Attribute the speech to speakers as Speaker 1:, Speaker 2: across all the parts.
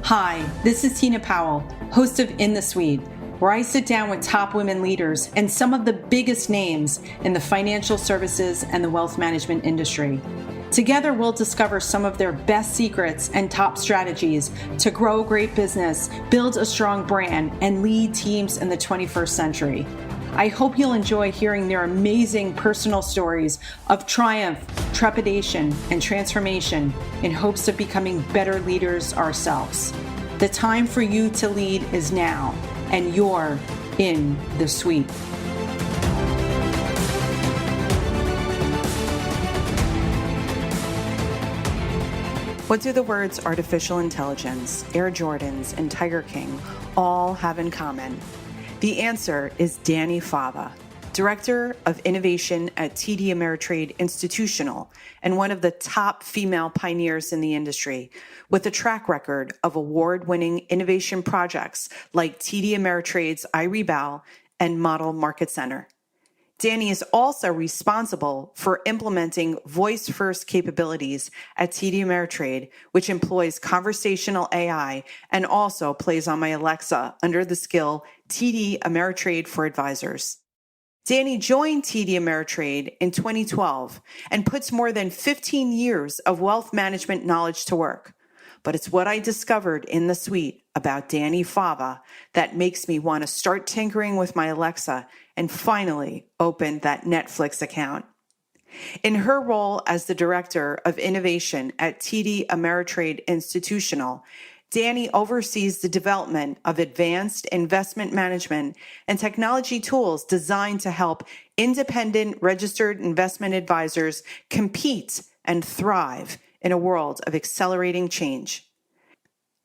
Speaker 1: Hi, this is Tina Powell, host of In the Suite, where I sit down with top women leaders and some of the biggest names in the financial services and the wealth management industry. Together, we'll discover some of their best secrets and top strategies to grow a great business, build a strong brand, and lead teams in the 21st century. I hope you'll enjoy hearing their amazing personal stories of triumph, trepidation, and transformation in hopes of becoming better leaders ourselves. The time for you to lead is now, and you're in the suite. What do the words artificial intelligence, Air Jordans, and Tiger King all have in common? The answer is Dani Fava, Director of Innovation at TD Ameritrade Institutional and one of the top female pioneers in the industry, with a track record of award-winning innovation projects like TD Ameritrade's iRebal and Model Market Center. Dani is also responsible for implementing voice-first capabilities at TD Ameritrade, which employs conversational AI and also plays on my Alexa under the skill TD Ameritrade for Advisors. Dani joined TD Ameritrade in 2012 and puts more than 15 years of wealth management knowledge to work. But it's what I discovered in the suite about Dani Fava that makes me want to start tinkering with my Alexa and finally open that Netflix account. In her role as the Director of Innovation at TD Ameritrade Institutional, Dani oversees the development of advanced investment management and technology tools designed to help independent registered investment advisors compete and thrive in a world of accelerating change.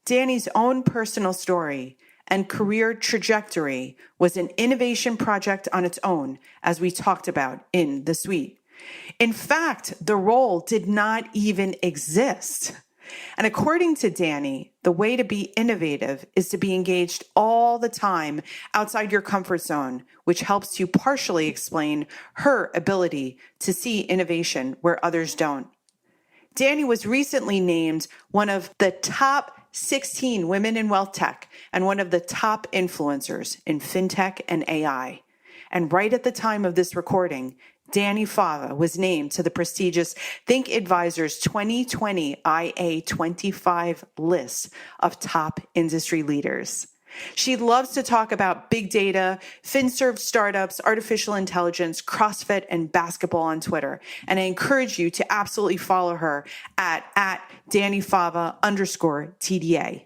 Speaker 1: Dani's own personal story and career trajectory was an innovation project on its own, as we talked about in the suite. In fact, the role did not even exist. And according to Dani, the way to be innovative is to be engaged all the time outside your comfort zone, which helps to partially explain her ability to see innovation where others don't. Dani was recently named one of the top 16 women in wealth tech and one of the top influencers in FinTech and AI. And right at the time of this recording, Dani Fava was named to the prestigious Think Advisors 2020 IA 25 list of top industry leaders. She loves to talk about big data, FinServ startups, artificial intelligence, CrossFit, and basketball on Twitter. And I encourage you to absolutely follow her at DaniFava_TDA.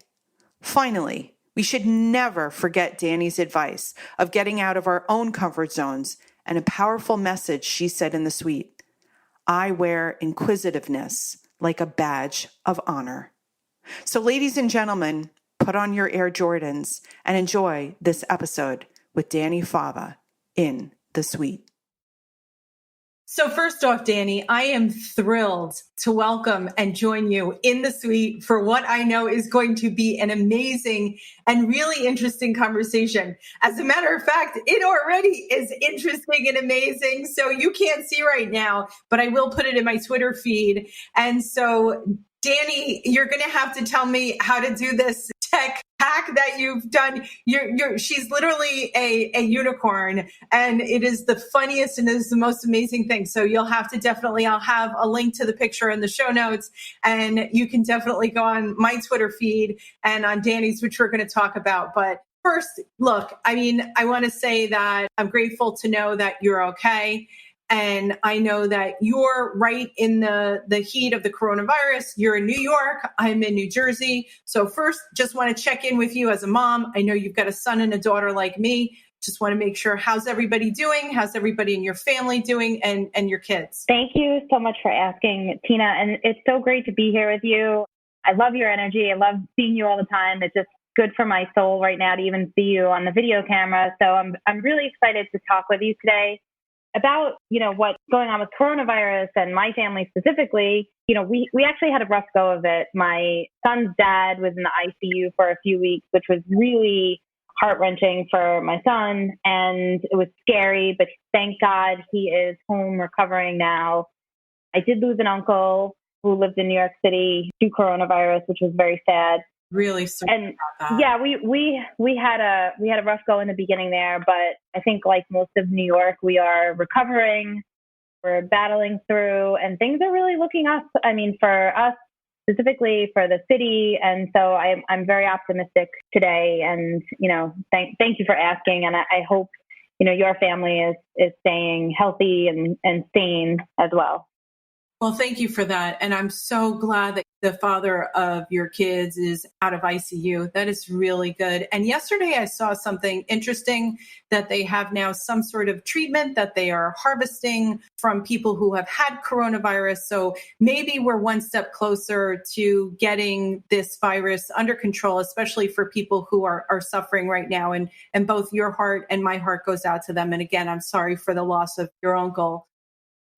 Speaker 1: Finally, we should never forget Dani's advice of getting out of our own comfort zones and a powerful message she said in the suite. I wear inquisitiveness like a badge of honor. So ladies and gentlemen, put on your Air Jordans and enjoy this episode with Dani Fava in the suite. So first off, Dani, I am thrilled to welcome and join you in the suite for what I know is going to be an amazing and really interesting conversation. As a matter of fact, it already is interesting and amazing. So you can't see right now, but I will put it in my Twitter feed. And so Dani, you're going to have to tell me how to do this tech hack that you've done. She's literally a unicorn, and it is the funniest and it is the most amazing thing. So you'll have to definitely, I'll have a link to the picture in the show notes, and you can definitely go on my Twitter feed and on Dani's, which we're going to talk about. But first, look, I mean, I want to say that I'm grateful to know that you're okay. And I know that you're right in the heat of the coronavirus. You're in New York. I'm in New Jersey. So first, just want to check in with you as a mom. I know you've got a son and a daughter like me. Just want to make sure, how's everybody doing? How's everybody in your family doing and your kids?
Speaker 2: Thank you so much for asking, Tina. And it's so great to be here with you. I love your energy. I love seeing you all the time. It's just good for my soul right now to even see you on the video camera. So I'm really excited to talk with you today about, what's going on with coronavirus and my family specifically. We actually had a rough go of it. My son's dad was in the ICU for a few weeks, which was really heart-wrenching for my son. And it was scary, but thank God he is home recovering now. I did lose an uncle who lived in New York City to coronavirus, which was very sad.
Speaker 1: Really sorry
Speaker 2: And
Speaker 1: about that.
Speaker 2: yeah, we had a rough go in the beginning there, but I think like most of New York, we are recovering. We're battling through, and things are really looking up. I mean, for us specifically, for the city, and so I'm very optimistic today. And thank you for asking, and I hope your family is staying healthy and sane as well.
Speaker 1: Well, thank you for that. And I'm so glad that the father of your kids is out of ICU. That is really good. And yesterday I saw something interesting that they have now some sort of treatment that they are harvesting from people who have had coronavirus. So maybe we're one step closer to getting this virus under control, especially for people who are suffering right now. And both your heart and my heart goes out to them. And again, I'm sorry for the loss of your uncle.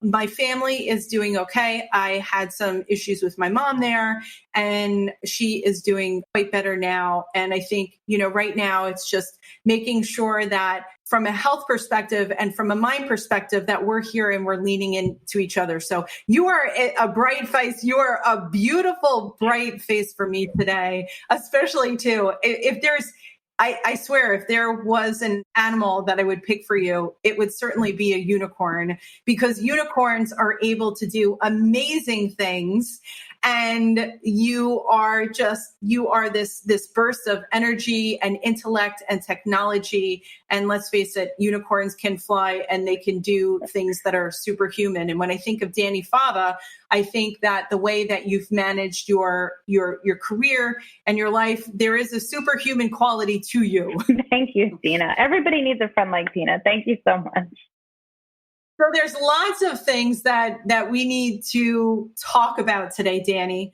Speaker 1: My family is doing okay. I had some issues with my mom there, and she is doing quite better now. And I think, right now it's just making sure that from a health perspective and from a mind perspective that we're here and we're leaning into each other. So you are a bright face. You are a beautiful, bright face for me today, especially too. If there's I swear, if there was an animal that I would pick for you, it would certainly be a unicorn, because unicorns are able to do amazing things. And you are this burst of energy and intellect and technology. And let's face it, unicorns can fly and they can do things that are superhuman. And when I think of Dani Fava, I think that the way that you've managed your career and your life, there is a superhuman quality to you.
Speaker 2: Thank you, Tina. Everybody needs a friend like Tina. Thank you so much.
Speaker 1: So there's lots of things that we need to talk about today, Dani.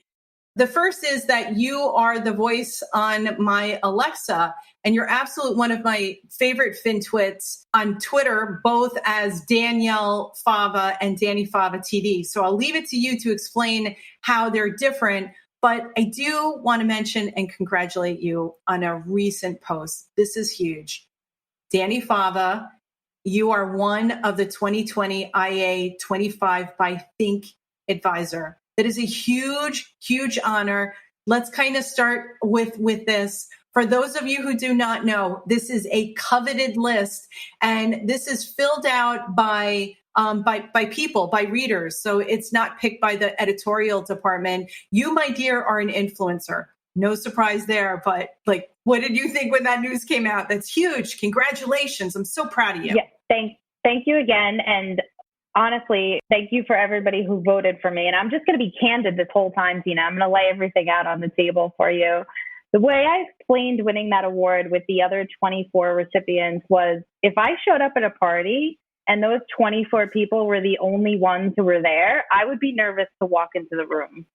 Speaker 1: The first is that you are the voice on my Alexa, and you're absolute one of my favorite FinTwits on Twitter, both as Danielle Fava and Dani Fava TV. So I'll leave it to you to explain how they're different. But I do want to mention and congratulate you on a recent post. This is huge. Dani Fava, you are one of the 2020 IA 25 by Think Advisor. That is a huge, huge honor. Let's kind of start with this. For those of you who do not know, this is a coveted list, and this is filled out by people, by readers. So it's not picked by the editorial department. You, my dear, are an influencer. No surprise there, but what did you think when that news came out? That's huge. Congratulations. I'm so proud of you.
Speaker 2: Yeah, thank you again. And honestly, thank you for everybody who voted for me. And I'm just going to be candid this whole time, Tina. I'm going to lay everything out on the table for you. The way I explained winning that award with the other 24 recipients was, if I showed up at a party and those 24 people were the only ones who were there, I would be nervous to walk into the room.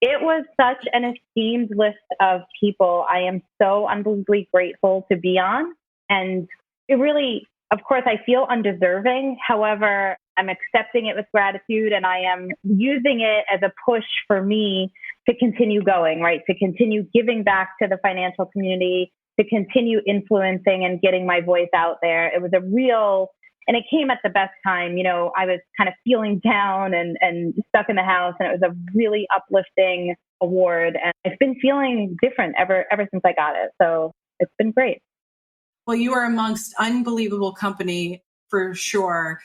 Speaker 2: It was such an esteemed list of people. I am so unbelievably grateful to be on. And it really, of course, I feel undeserving. However, I'm accepting it with gratitude, and I am using it as a push for me to continue going, right? To continue giving back to the financial community, to continue influencing and getting my voice out there. It was and it came at the best time. I was kind of feeling down and stuck in the house, and it was a really uplifting award. And I've been feeling different ever since I got it. So it's been great.
Speaker 1: Well, you are amongst unbelievable company for sure.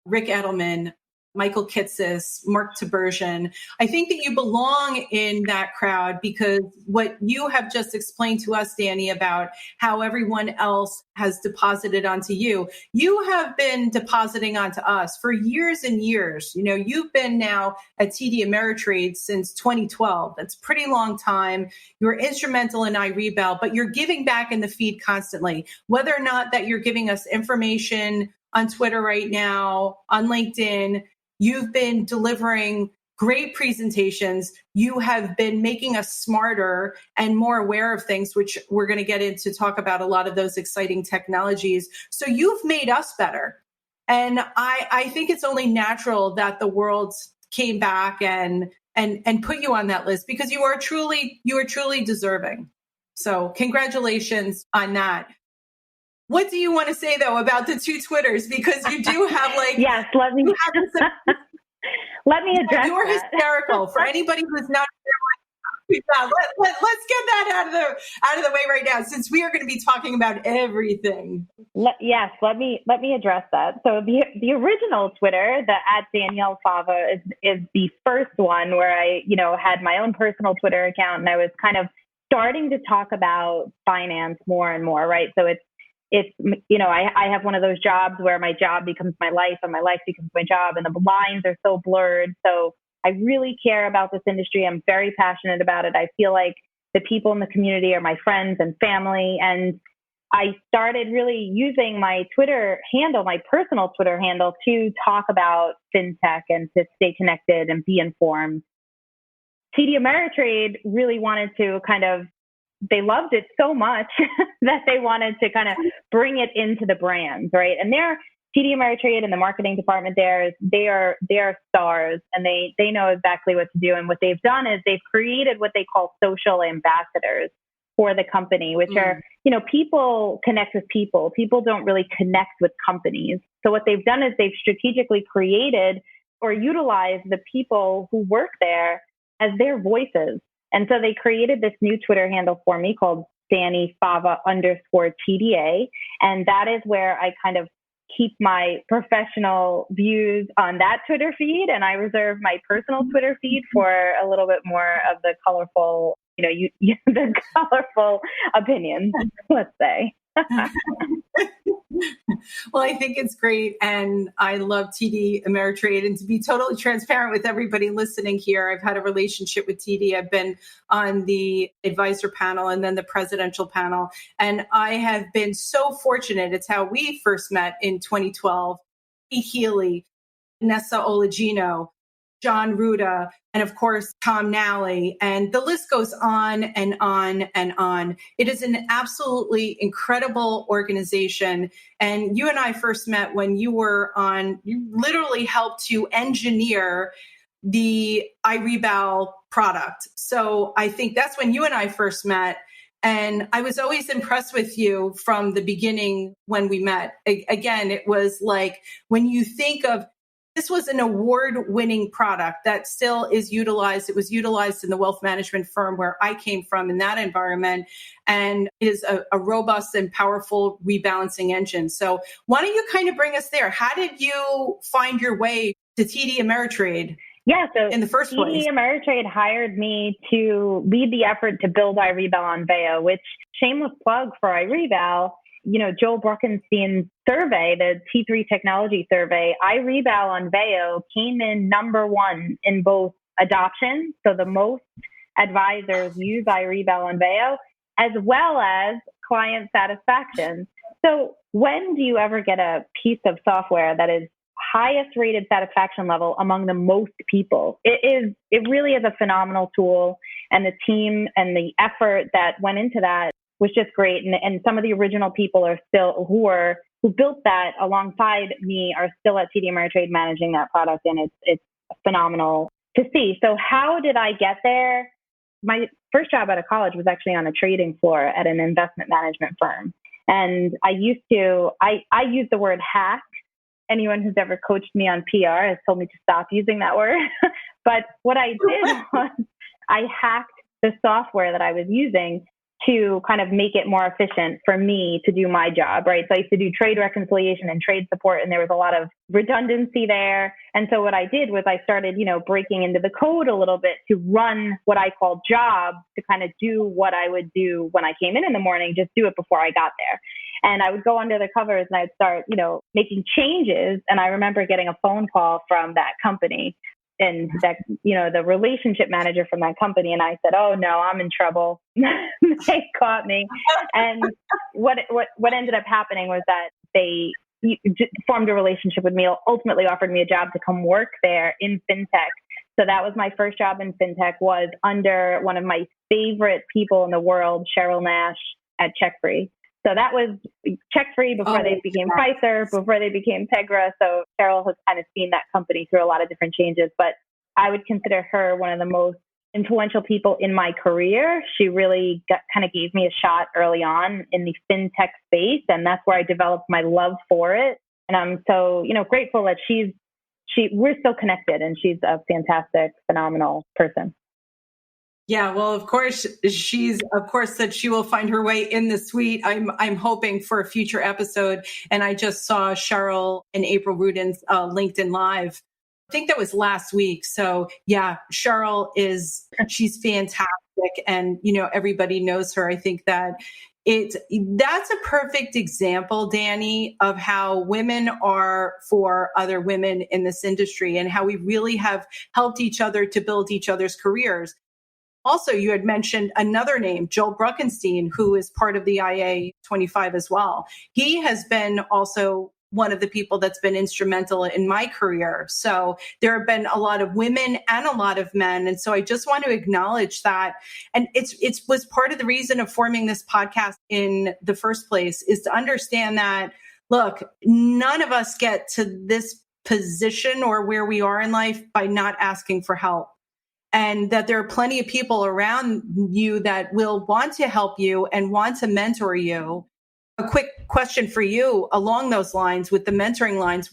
Speaker 1: Rick Edelman, Michael Kitces, Mark Tibersion. I think that you belong in that crowd, because what you have just explained to us, Dani, about how everyone else has deposited onto you, you have been depositing onto us for years and years. You've been now at TD Ameritrade since 2012. That's a pretty long time. You're instrumental in iRebel, but you're giving back in the feed constantly, whether or not that you're giving us information on Twitter right now, on LinkedIn. You've been delivering great presentations. You have been making us smarter and more aware of things, which we're going to get into talk about a lot of those exciting technologies. So you've made us better. And I think it's only natural that the world came back and put you on that list, because you are truly deserving. So congratulations on that. What do you want to say, though, about the two Twitters? Because you do have
Speaker 2: yes, let me let me address
Speaker 1: You're
Speaker 2: that.
Speaker 1: hysterical. For anybody who's not let's get that out of the way right now, since we are going to be talking about everything.
Speaker 2: Yes, let me address that. So the original Twitter, the @DanielleFava, is the first one where I had my own personal Twitter account, and I was kind of starting to talk about finance more and more, right? So it's I have one of those jobs where my job becomes my life and my life becomes my job, and the lines are so blurred. So I really care about this industry. I'm very passionate about it. I feel like the people in the community are my friends and family. And I started really using my Twitter handle, my personal Twitter handle, to talk about FinTech and to stay connected and be informed. TD Ameritrade really wanted to they loved it so much that they wanted to kind of bring it into the brands, right? And they're TD Ameritrade and the marketing department there, they are stars, and they know exactly what to do. And what they've done is they've created what they call social ambassadors for the company, which are, people connect with people. People don't really connect with companies. So what they've done is they've strategically created or utilized the people who work there as their voices. And so they created this new Twitter handle for me called Dani Fava _TDA. And that is where I kind of keep my professional views on that Twitter feed. And I reserve my personal Twitter feed for a little bit more of the colorful, the colorful opinions, let's say.
Speaker 1: Well, I think it's great. And I love TD Ameritrade. And to be totally transparent with everybody listening here, I've had a relationship with TD. I've been on the advisor panel and then the presidential panel. And I have been so fortunate. It's how we first met in 2012. Pete Healy, Nessa Olagino, John Ruda, and of course, Tom Nally. And the list goes on and on and on. It is an absolutely incredible organization. And you and I first met when you literally helped to engineer the iRebal product. So I think that's when you and I first met. And I was always impressed with you from the beginning when we met. Again, it was like when you think of this was an award-winning product that still is utilized. It was utilized in the wealth management firm where I came from in that environment, and is a robust and powerful rebalancing engine. So why don't you kind of bring us there? How did you find your way to TD Ameritrade?
Speaker 2: Yeah, so
Speaker 1: in the first place,
Speaker 2: TD Ameritrade hired me to lead the effort to build iRebal on Veo, which, shameless plug for iRebal, Joel Bruckenstein's survey, the T3 technology survey, iRebal on Veo came in number one in both adoption. So the most advisors use iRebal on Veo, as well as client satisfaction. So when do you ever get a piece of software that is highest rated satisfaction level among the most people? It really is a phenomenal tool, and the team and the effort that went into that was just great. And some of the original people are still who built that alongside me are still at TD Ameritrade managing that product, and it's phenomenal to see. So how did I get there? My first job out of college was actually on a trading floor at an investment management firm, and I use the word hack. Anyone who's ever coached me on PR has told me to stop using that word. But what I did was I hacked the software that I was using to kind of make it more efficient for me to do my job, right? So I used to do trade reconciliation and trade support, and there was a lot of redundancy there. And so what I did was I started, breaking into the code a little bit to run what I call jobs, to kind of do what I would do when I came in the morning, just do it before I got there. And I would go under the covers and I'd start, making changes. And I remember getting a phone call from that company, and that, the relationship manager from that company. And I said, "Oh no, I'm in trouble." They caught me. And what ended up happening was that they formed a relationship with me, ultimately offered me a job to come work there in FinTech. So that was my first job in FinTech, was under one of my favorite people in the world, Cheryl Nash at CheckFree. So that was CheckFree before they became Pfizer, before they became Tegra. So Cheryl has kind of seen that company through a lot of different changes, but I would consider her one of the most influential people in my career. She really kind of gave me a shot early on in the FinTech space, and that's where I developed my love for it. And I'm so, grateful that we're still connected, and she's a fantastic, phenomenal person.
Speaker 1: Yeah, well, of course, that she will find her way in the suite. I'm hoping for a future episode. And I just saw Cheryl and April Rudin's LinkedIn Live. I think that was last week. So yeah, she's fantastic. And, everybody knows her. I think that that's a perfect example, Dani, of how women are for other women in this industry and how we really have helped each other to build each other's careers. Also, you had mentioned another name, Joel Bruckenstein, who is part of the IA 25 as well. He has been also one of the people that's been instrumental in my career. So there have been a lot of women and a lot of men. And so I just want to acknowledge that. And it was part of the reason of forming this podcast in the first place, is to understand that, look, none of us get to this position or where we are in life by not asking for help. And that there are plenty of people around you that will want to help you and want to mentor you. A quick question for you along those lines with the mentoring lines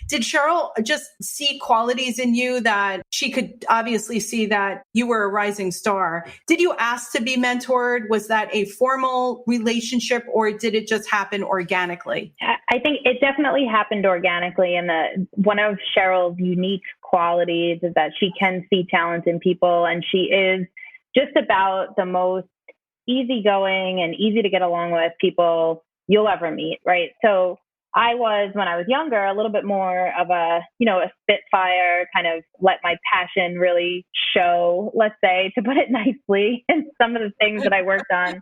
Speaker 1: did Cheryl just see qualities in you that she could obviously see that you were a rising star? Did you ask to be mentored? Was that a formal relationship, or did it just happen organically?
Speaker 2: I think it definitely happened organically. And one of Cheryl's unique qualities is that she can see talent in people, and she is just about the most easygoing and easy to get along with people you'll ever meet, right? So I was, when I was younger, a little bit more of a spitfire, kind of let my passion really show, let's say, to put it nicely, in some of the things that I worked on.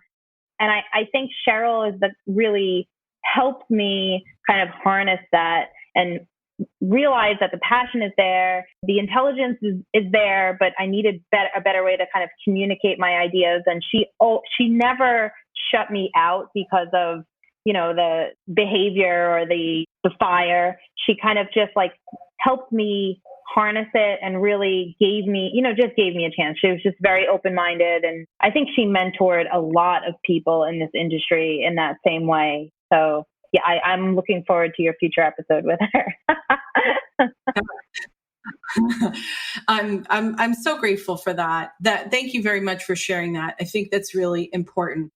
Speaker 2: And I think Cheryl really helped me kind of harness that and realize that the passion is there, the intelligence is there, but I needed a better way to kind of communicate my ideas. And she never shut me out because of, the behavior or the fire. She kind of just helped me harness it and really gave me a chance. She was just very open-minded. And I think she mentored a lot of people in this industry in that same way. So yeah, I'm looking forward to your future episode with her.
Speaker 1: I'm so grateful for that. Thank you very much for sharing that. I think that's really important.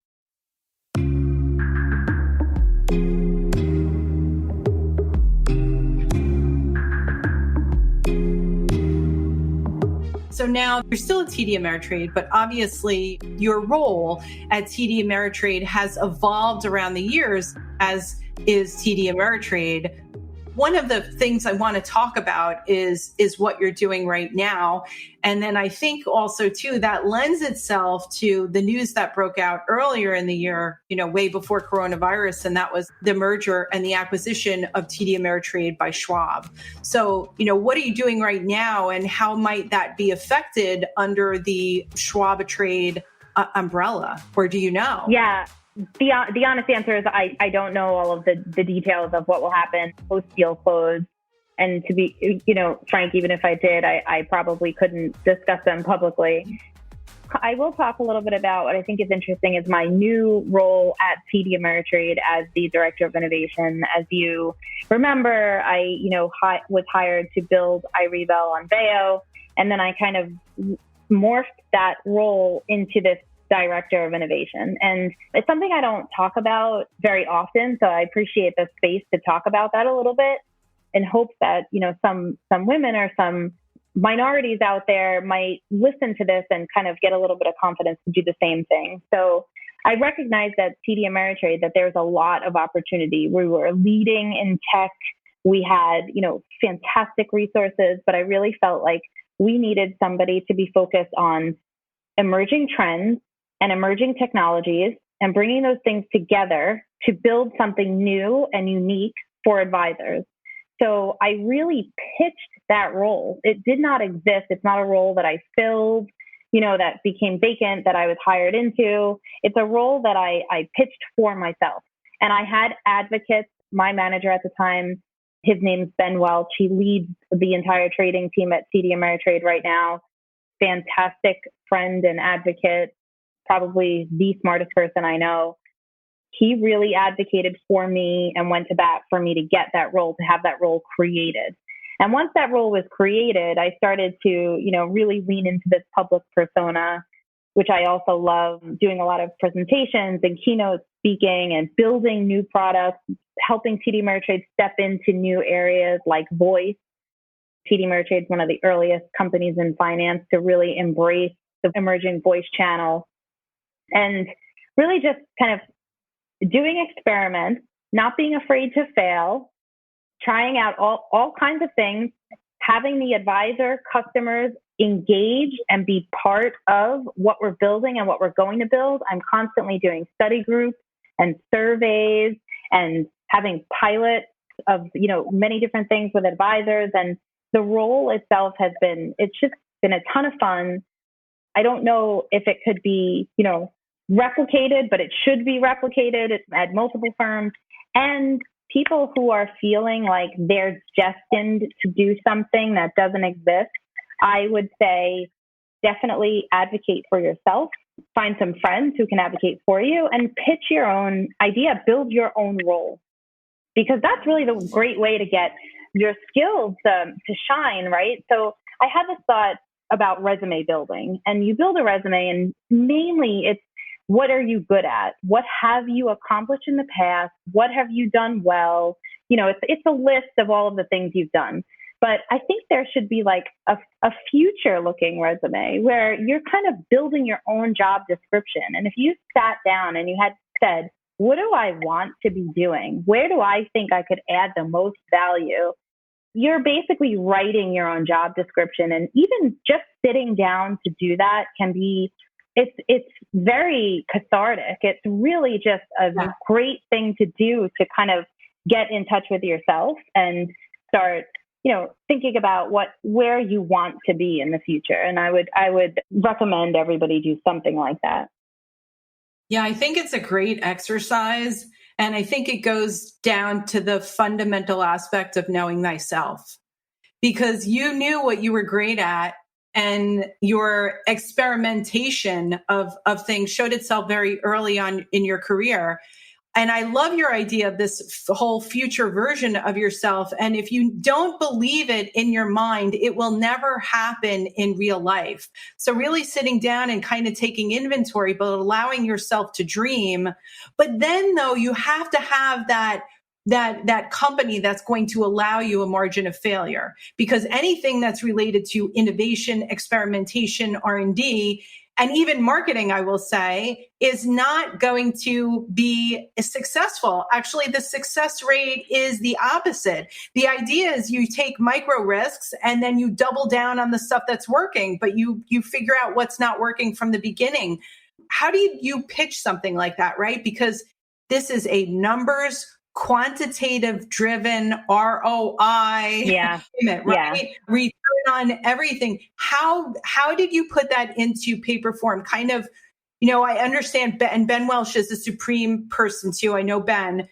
Speaker 1: So now you're still at TD Ameritrade, but obviously your role at TD Ameritrade has evolved around the years, as is TD Ameritrade. One of the things I want to talk about is what you're doing right now. And then I think also too, that lends itself to the news that broke out earlier in the year, way before coronavirus. And that was the merger and the acquisition of TD Ameritrade by Schwab. So, what are you doing right now, and how might that be affected under the Schwab Trade umbrella? Or do you know?
Speaker 2: Yeah. The honest answer is I don't know all of the details of what will happen post deal close. And to be, frank, even if I did, I probably couldn't discuss them publicly. I will talk a little bit about what I think is interesting is my new role at TD Ameritrade as the Director of Innovation. As you remember, I, was hired to build iRebel on Veo, and then I kind of morphed that role into this Director of Innovation. And it's something I don't talk about very often. So I appreciate the space to talk about that a little bit, in hopes that, some women or some minorities out there might listen to this and kind of get a little bit of confidence to do the same thing. So I recognize that TD Ameritrade, that there's a lot of opportunity. We were leading in tech. We had, fantastic resources, but I really felt like we needed somebody to be focused on emerging trends and emerging technologies and bringing those things together to build something new and unique for advisors. So I really pitched that role. It did not exist. It's not a role that I filled, that became vacant, that I was hired into. It's a role that I pitched for myself. And I had advocates. My manager at the time, his name's Ben Welch. He leads the entire trading team at TD Ameritrade right now. Fantastic friend and advocate, probably the smartest person I know. He really advocated for me and went to bat for me to get that role, to have that role created. And once that role was created, I started to, really lean into this public persona. which I also love, doing a lot of presentations and keynote speaking and building new products, helping TD Ameritrade step into new areas like voice. TD Ameritrade is one of the earliest companies in finance to really embrace the emerging voice channel, and really just kind of doing experiments, not being afraid to fail, trying out all kinds of things, having the advisor customers engage and be part of what we're building and what we're going to build. I'm constantly doing study groups and surveys and having pilots of, many different things with advisors. And the role itself it's just been a ton of fun. I don't know if it could be, replicated, but it should be replicated at multiple firms. And people who are feeling like they're destined to do something that doesn't exist, I would say definitely advocate for yourself. Find some friends who can advocate for you and pitch your own idea, build your own role. Because that's really the great way to get your skills to shine, right? So I had this thought about resume building, and you build a resume, and mainly it's what are you good at? What have you accomplished in the past? What have you done well? It's a list of all of the things you've done. But I think there should be like a future looking resume where you're kind of building your own job description. And if you sat down and you had said, what do I want to be doing? Where do I think I could add the most value? You're basically writing your own job description. And even just sitting down to do that can be, it's very cathartic. It's really just a great thing to do to kind of get in touch with yourself and start, thinking about where you want to be in the future. And I would recommend everybody do something like that.
Speaker 1: Yeah, I think it's a great exercise. And I think it goes down to the fundamental aspect of knowing thyself, because you knew what you were great at, and your experimentation of things showed itself very early on in your career. And I love your idea of this whole future version of yourself. And if you don't believe it in your mind, it will never happen in real life. So really sitting down and kind of taking inventory, but allowing yourself to dream. But then though, you have to have that company that's going to allow you a margin of failure, because anything that's related to innovation, experimentation, R&D, and even marketing, I will say, is not going to be successful. Actually, the success rate is the opposite. The idea is you take micro risks and then you double down on the stuff that's working, but you figure out what's not working from the beginning. How do you pitch something like that, right? Because this is a numbers, quantitative driven ROI payment, right?
Speaker 2: Yeah.
Speaker 1: Return on everything. How did you put that into paper form? Kind of, I understand Ben Welsh is a supreme person too. I know Ben.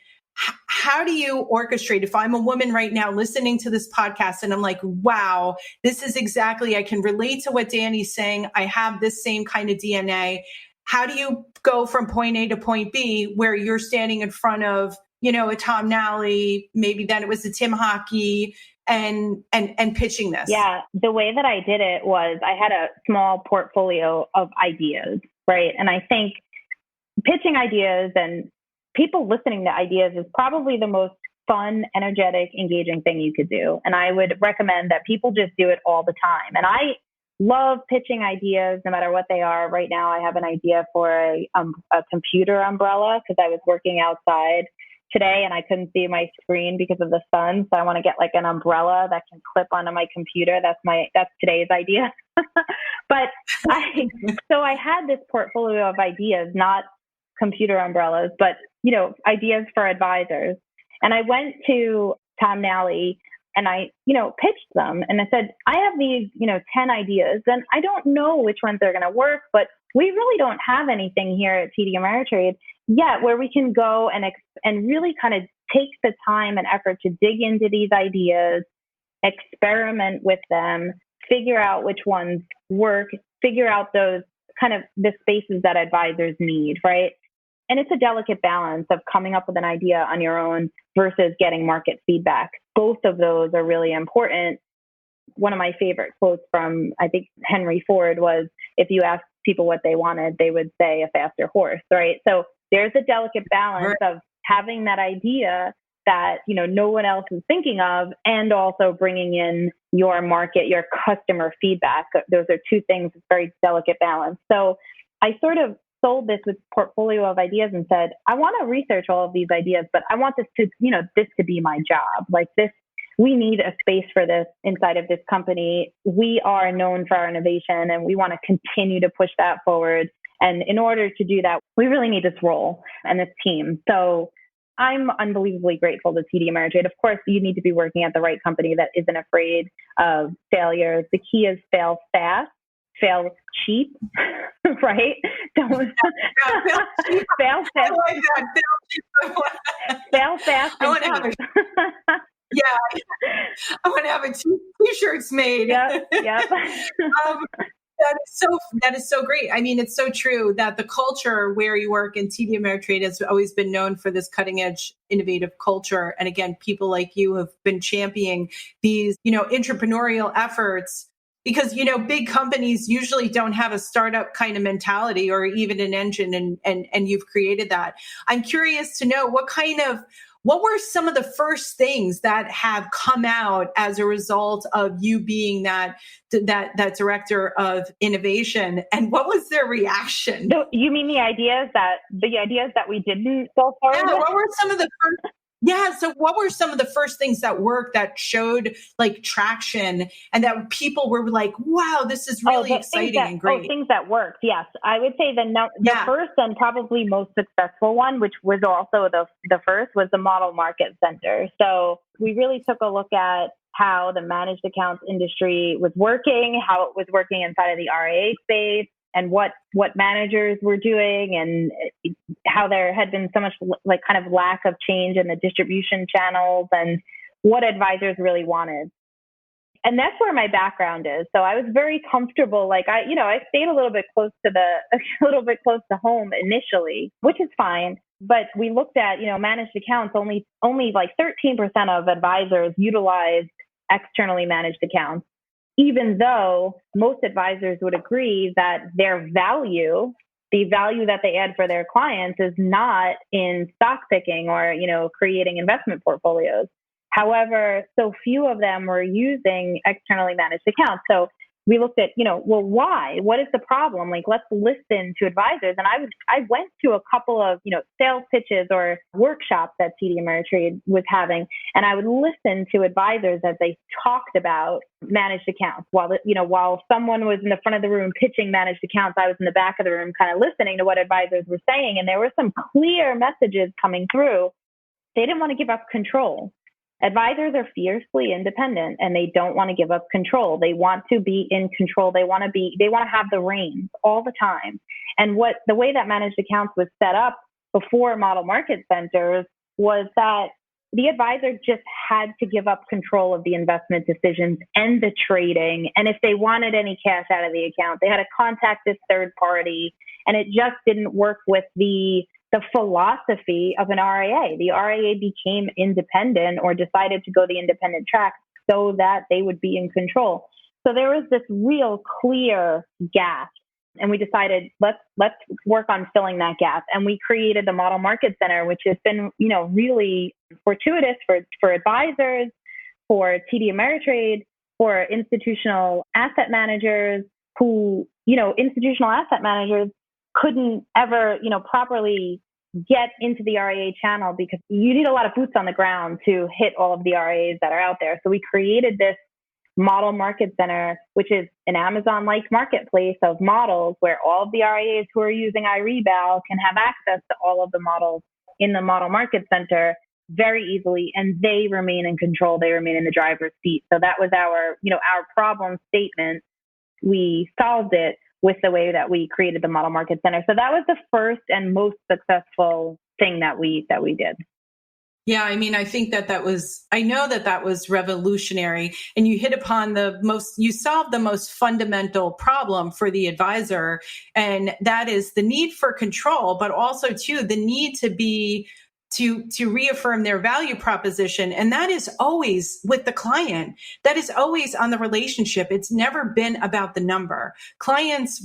Speaker 1: How do you orchestrate? If I'm a woman right now listening to this podcast and I'm like, wow, this is exactly, I can relate to what Dani's saying. I have this same kind of DNA. How do you go from point A to point B where you're standing in front of, a Tom Nally, maybe then it was a Tim Hockey, and pitching this?
Speaker 2: Yeah, the way that I did it was I had a small portfolio of ideas, right? And I think pitching ideas and people listening to ideas is probably the most fun, energetic, engaging thing you could do. And I would recommend that people just do it all the time. And I love pitching ideas no matter what they are. Right now, I have an idea for a computer umbrella because I was working outside today and I couldn't see my screen because of the sun. So I want to get like an umbrella that can clip onto my computer. That's today's idea. But I had this portfolio of ideas, not computer umbrellas, but, ideas for advisors. And I went to Tom Nally and I, pitched them and I said, I have these, 10 ideas and I don't know which ones are going to work, but we really don't have anything here at TD Ameritrade yet where we can go and really kind of take the time and effort to dig into these ideas, experiment with them, figure out which ones work, figure out those kind of the spaces that advisors need, right? And it's a delicate balance of coming up with an idea on your own versus getting market feedback. Both of those are really important. One of my favorite quotes from, I think, Henry Ford was, if you ask people what they wanted, they would say a faster horse, right? So there's a delicate balance of having that idea that, no one else is thinking of, and also bringing in your market, your customer feedback. Those are two things, very delicate balance. So I sort of sold this with portfolio of ideas and said, I want to research all of these ideas, but I want this to, this to be my job. Like this, we need a space for this inside of this company. We are known for our innovation and we want to continue to push that forward. And in order to do that, we really need this role and this team. So I'm unbelievably grateful to TD Ameritrade. Of course, you need to be working at the right company that isn't afraid of failures. The key is fail fast, fail cheap, right? Don't fail fast.
Speaker 1: I like that.
Speaker 2: Fail fast.
Speaker 1: I want to have I want to have a t-shirts made.
Speaker 2: Yep.
Speaker 1: That is so great. I mean, it's so true that the culture where you work in TD Ameritrade has always been known for this cutting edge, innovative culture. And again, people like you have been championing these, entrepreneurial efforts because, big companies usually don't have a startup kind of mentality or even an engine. And you've created that. I'm curious to know what were some of the first things that have come out as a result of you being that director of innovation, and what was their reaction?
Speaker 2: So you mean the ideas that we didn't go forward with?
Speaker 1: What were some of the first? Yeah. So what were some of the first things that worked that showed like traction and that people were like, wow, this is really exciting and great?
Speaker 2: Things that worked. Yes. I would say the first and probably most successful one, which was also the first, was the Model Market Center. So we really took a look at how the managed accounts industry was working, how it was working inside of the RIA space, and what managers were doing, and how there had been so much like kind of lack of change in the distribution channels, and what advisors really wanted. And that's where my background is. So I was very comfortable. Like I stayed a little bit close to home initially, which is fine. But we looked at, managed accounts, only like 13% of advisors utilized externally managed accounts, even though most advisors would agree that their value, the value that they add for their clients, is not in stock picking or, creating investment portfolios. However, so few of them were using externally managed accounts. So we looked at, why? What is the problem? Like, let's listen to advisors. And I went to a couple of, sales pitches or workshops that TD Ameritrade was having, and I would listen to advisors as they talked about managed accounts. While someone was in the front of the room pitching managed accounts, I was in the back of the room kind of listening to what advisors were saying. And there were some clear messages coming through. They didn't want to give up control. Advisors are fiercely independent and they don't want to give up control. They want to be in control. They want to have the reins all the time. And the way that managed accounts was set up before model market centers was that the advisor just had to give up control of the investment decisions and the trading. And if they wanted any cash out of the account, they had to contact this third party. And it just didn't work with the philosophy of an RIA. The RIA became independent or decided to go the independent track so that they would be in control. So there was this real clear gap. And we decided, let's work on filling that gap. And we created the Model Market Center, which has been, really fortuitous for advisors, for TD Ameritrade, for institutional asset managers who, institutional asset managers couldn't ever, properly get into the RIA channel because you need a lot of boots on the ground to hit all of the RIAs that are out there. So we created this Model Market Center, which is an Amazon-like marketplace of models where all of the RIAs who are using iRebal can have access to all of the models in the Model Market Center very easily, and they remain in control. They remain in the driver's seat. So that was our problem statement. We solved it with the way that we created the Model Market Center. So that was the first and most successful thing that we did.
Speaker 1: Yeah, I mean, I think that was revolutionary, and you hit upon you solved the most fundamental problem for the advisor, and that is the need for control, but also too, the need to be to reaffirm their value proposition. And that is always with the client. That is always on the relationship. It's never been about the number. Clients,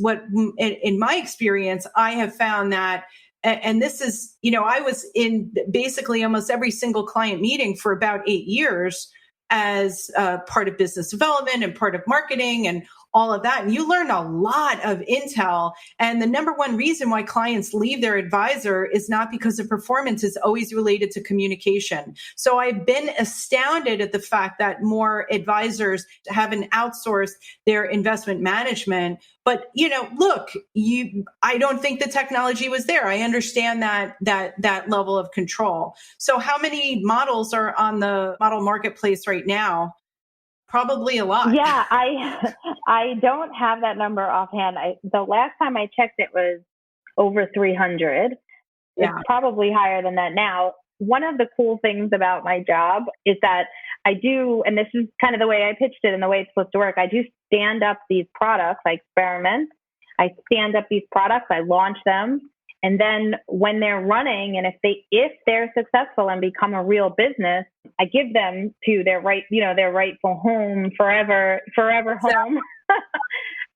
Speaker 1: in my experience, I have found that, and this is, I was in basically almost every single client meeting for about 8 years as part of business development and part of marketing and all of that. And you learn a lot of intel. And the number one reason why clients leave their advisor is not because of performance, it's always related to communication. So I've been astounded at the fact that more advisors haven't outsourced their investment management. But, look, I don't think the technology was there. I understand that level of control. So how many models are on the model marketplace right now? Probably a lot.
Speaker 2: Yeah, I don't have that number offhand. The last time I checked, it was over 300.
Speaker 1: Yeah.
Speaker 2: It's probably higher than that now. One of the cool things about my job is that I do, and this is kind of the way I pitched it and the way it's supposed to work, I do stand up these products, I experiment, I stand up these products, I launch them. And then when they're running, and if they're successful and become a real business, I give them to their rightful home, forever home.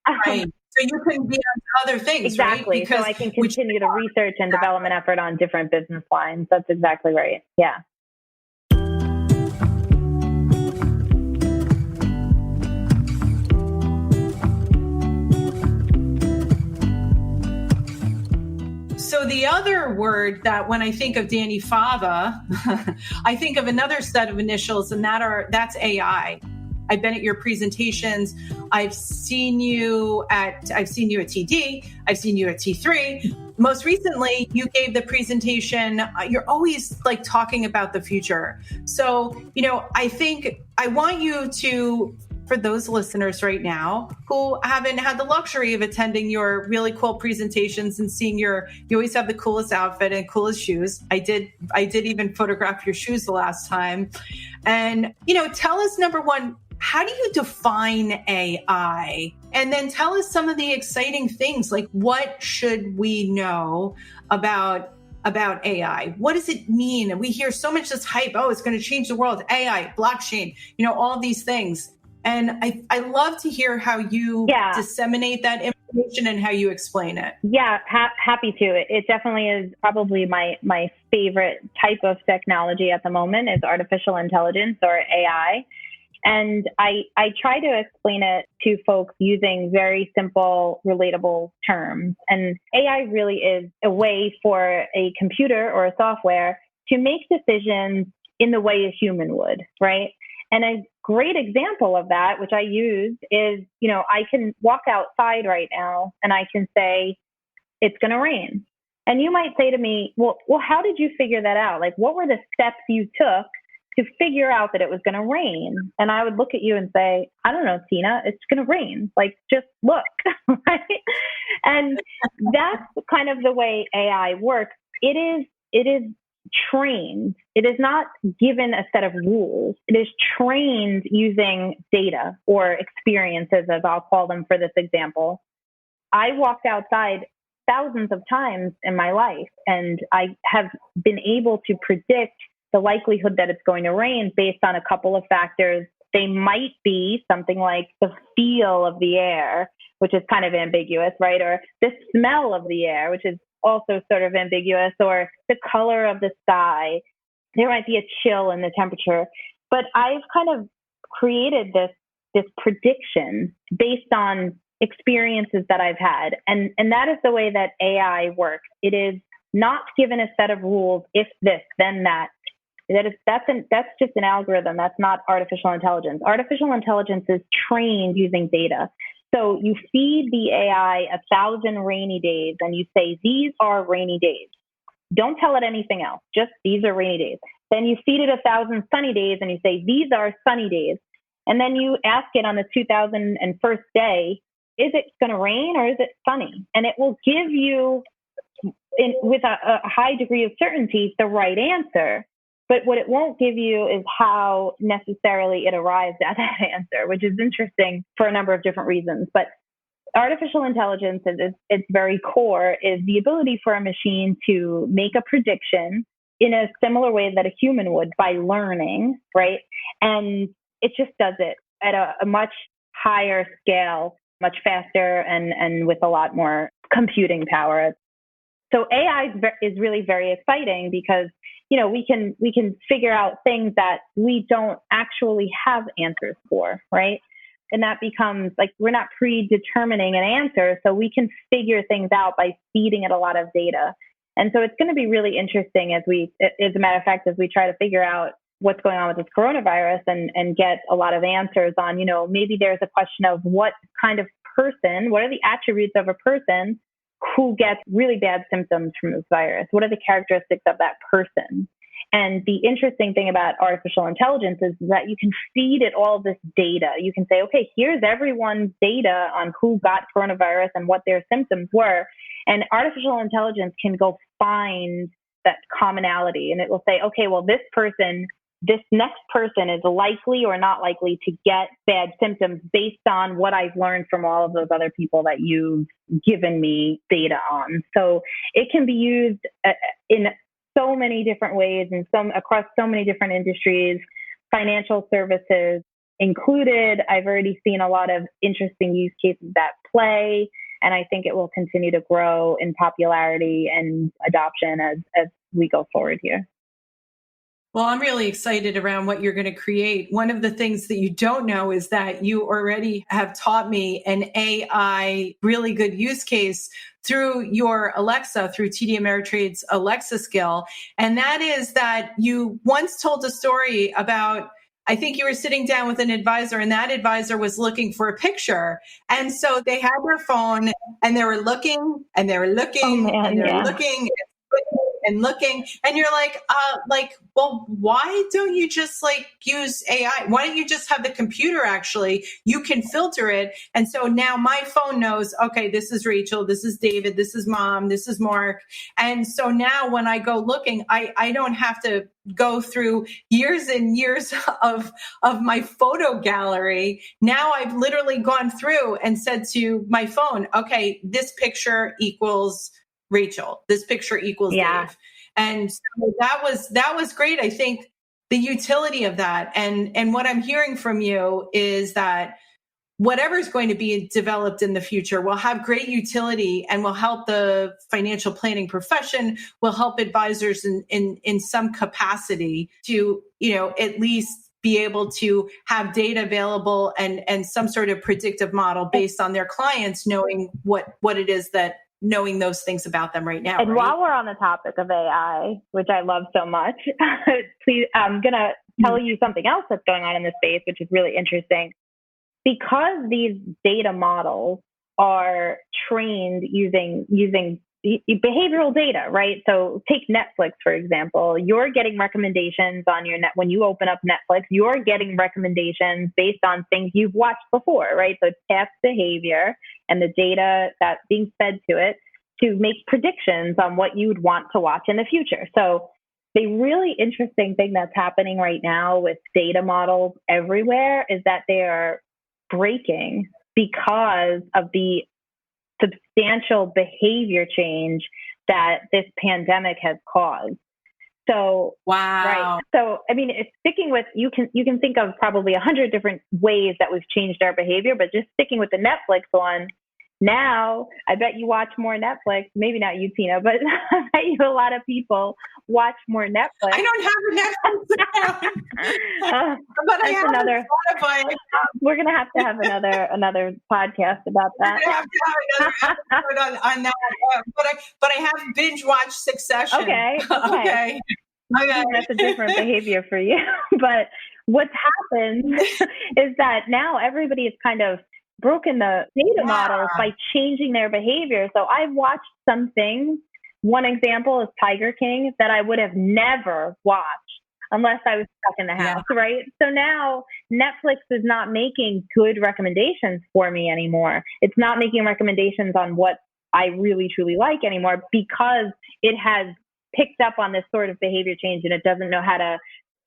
Speaker 1: Right. So you can be on other things,
Speaker 2: exactly.
Speaker 1: Right? Because
Speaker 2: so I can continue the research and development effort on different business lines. That's exactly right. Yeah.
Speaker 1: So the other word that when I think of Dani Fava, I think of another set of initials, and that's AI. I've been at your presentations. I've seen you at TD. I've seen you at T3. Most recently, you gave the presentation. You're always like talking about the future. So, I think I want you to, for those listeners right now who haven't had the luxury of attending your really cool presentations and seeing you always have the coolest outfit and coolest shoes. I did even photograph your shoes the last time. And, tell us, number one, how do you define AI? And then tell us some of the exciting things, like what should we know about AI? What does it mean? And we hear so much this hype, it's going to change the world, AI, blockchain, all these things. And I love to hear how you disseminate that information and how you explain it.
Speaker 2: Yeah, happy to. It definitely is probably my favorite type of technology at the moment is artificial intelligence, or AI. And I try to explain it to folks using very simple, relatable terms. And AI really is a way for a computer or a software to make decisions in the way a human would, right? And a great example of that, which I use, is, I can walk outside right now and I can say, it's going to rain. And you might say to me, well, how did you figure that out? Like, what were the steps you took to figure out that it was going to rain? And I would look at you and say, I don't know, Tina, it's going to rain. Like, just look, right? And that's kind of the way AI works. It is trained. It is not given a set of rules. It is trained using data or experiences, as I'll call them for this example. I walked outside thousands of times in my life, and I have been able to predict the likelihood that it's going to rain based on a couple of factors. They might be something like the feel of the air, which is kind of ambiguous, right? Or the smell of the air, which is also sort of ambiguous, or the color of the sky. There might be a chill in the temperature. But I've kind of created this prediction based on experiences that I've had. And that is the way that AI works. It is not given a set of rules, if this, then that. That's just an algorithm. That's not artificial intelligence. Artificial intelligence is trained using data. So you feed the AI 1,000 rainy days and you say, these are rainy days. Don't tell it anything else. Just these are rainy days. Then you feed it 1,000 sunny days and you say, these are sunny days. And then you ask it on the 2001st day, is it going to rain or is it sunny? And it will give you, with a high degree of certainty, the right answer. But what it won't give you is how necessarily it arrives at that answer, which is interesting for a number of different reasons. But artificial intelligence, at its very core, is the ability for a machine to make a prediction in a similar way that a human would by learning, right? And it just does it at a much higher scale, much faster, and with a lot more computing power. So AI is really very exciting because, we can figure out things that we don't actually have answers for, right? And that becomes like, we're not predetermining an answer, so we can figure things out by feeding it a lot of data. And so it's going to be really interesting as a matter of fact, as we try to figure out what's going on with this coronavirus and get a lot of answers on, maybe there's a question of what kind of person, what are the attributes of a person who gets really bad symptoms from this virus? What are the characteristics of that person? And the interesting thing about artificial intelligence is that you can feed it all this data. You can say, okay, here's everyone's data on who got coronavirus and what their symptoms were. And artificial intelligence can go find that commonality. And it will say, okay, well, this next person is likely or not likely to get bad symptoms based on what I've learned from all of those other people that you've given me data on. So it can be used in so many different ways and across so many different industries, financial services included. I've already seen a lot of interesting use cases at play, and I think it will continue to grow in popularity and adoption as we go forward here.
Speaker 1: Well, I'm really excited around what you're going to create. One of the things that you don't know is that you already have taught me an AI really good use case through your Alexa, through TD Ameritrade's Alexa skill. And that is that you once told a story about, I think you were sitting down with an advisor and that advisor was looking for a picture. And so they had their phone and they were looking and they were looking and they were looking and looking, and you're like, well, why don't you just use AI? Why don't you just have the computer actually? You can filter it. And so now my phone knows, okay, this is Rachel, this is David, this is Mom, this is Mark. And so now when I go looking, I don't have to go through years and years of my photo gallery. Now I've literally gone through and said to my phone, okay, this picture equals Rachel, this picture equals Dave. And so that was great. I think the utility of that and what I'm hearing from you is that whatever is going to be developed in the future will have great utility and will help the financial planning profession, will help advisors in some capacity to, at least be able to have data available and some sort of predictive model based on their clients, knowing what it is that knowing those things about them right now.
Speaker 2: And while we're on the topic of AI, which I love so much, please, I'm going to tell you something else that's going on in this space, which is really interesting. Because these data models are trained using behavioral data, right? So take Netflix, for example. You're getting recommendations on your net. When you open up Netflix, you're getting recommendations based on things you've watched before, right? So it's past behavior and the data that's being fed to it to make predictions on what you would want to watch in the future. So the really interesting thing that's happening right now with data models everywhere is that they are breaking because of the substantial behavior change that this pandemic has caused. So,
Speaker 1: wow.
Speaker 2: Right. So, I mean, it's sticking with, you can think of probably 100 different ways that we've changed our behavior, but just sticking with the Netflix one, now I bet you watch more Netflix. Maybe not you, Tina, but I bet you a lot of people watch more Netflix.
Speaker 1: I don't have a Netflix account, but I have a Spotify.
Speaker 2: We're gonna have to have another podcast about that.
Speaker 1: We're gonna have to have another episode on that. But I have binge watched Succession.
Speaker 2: Okay. That's a different behavior for you. But what's happened is that now everybody is kind of broken the data models by changing their behavior. So I've watched some things. One example is Tiger King that I would have never watched unless I was stuck in the house, right? So now Netflix is not making good recommendations for me anymore. It's not making recommendations on what I really truly like anymore because it has picked up on this sort of behavior change and it doesn't know how to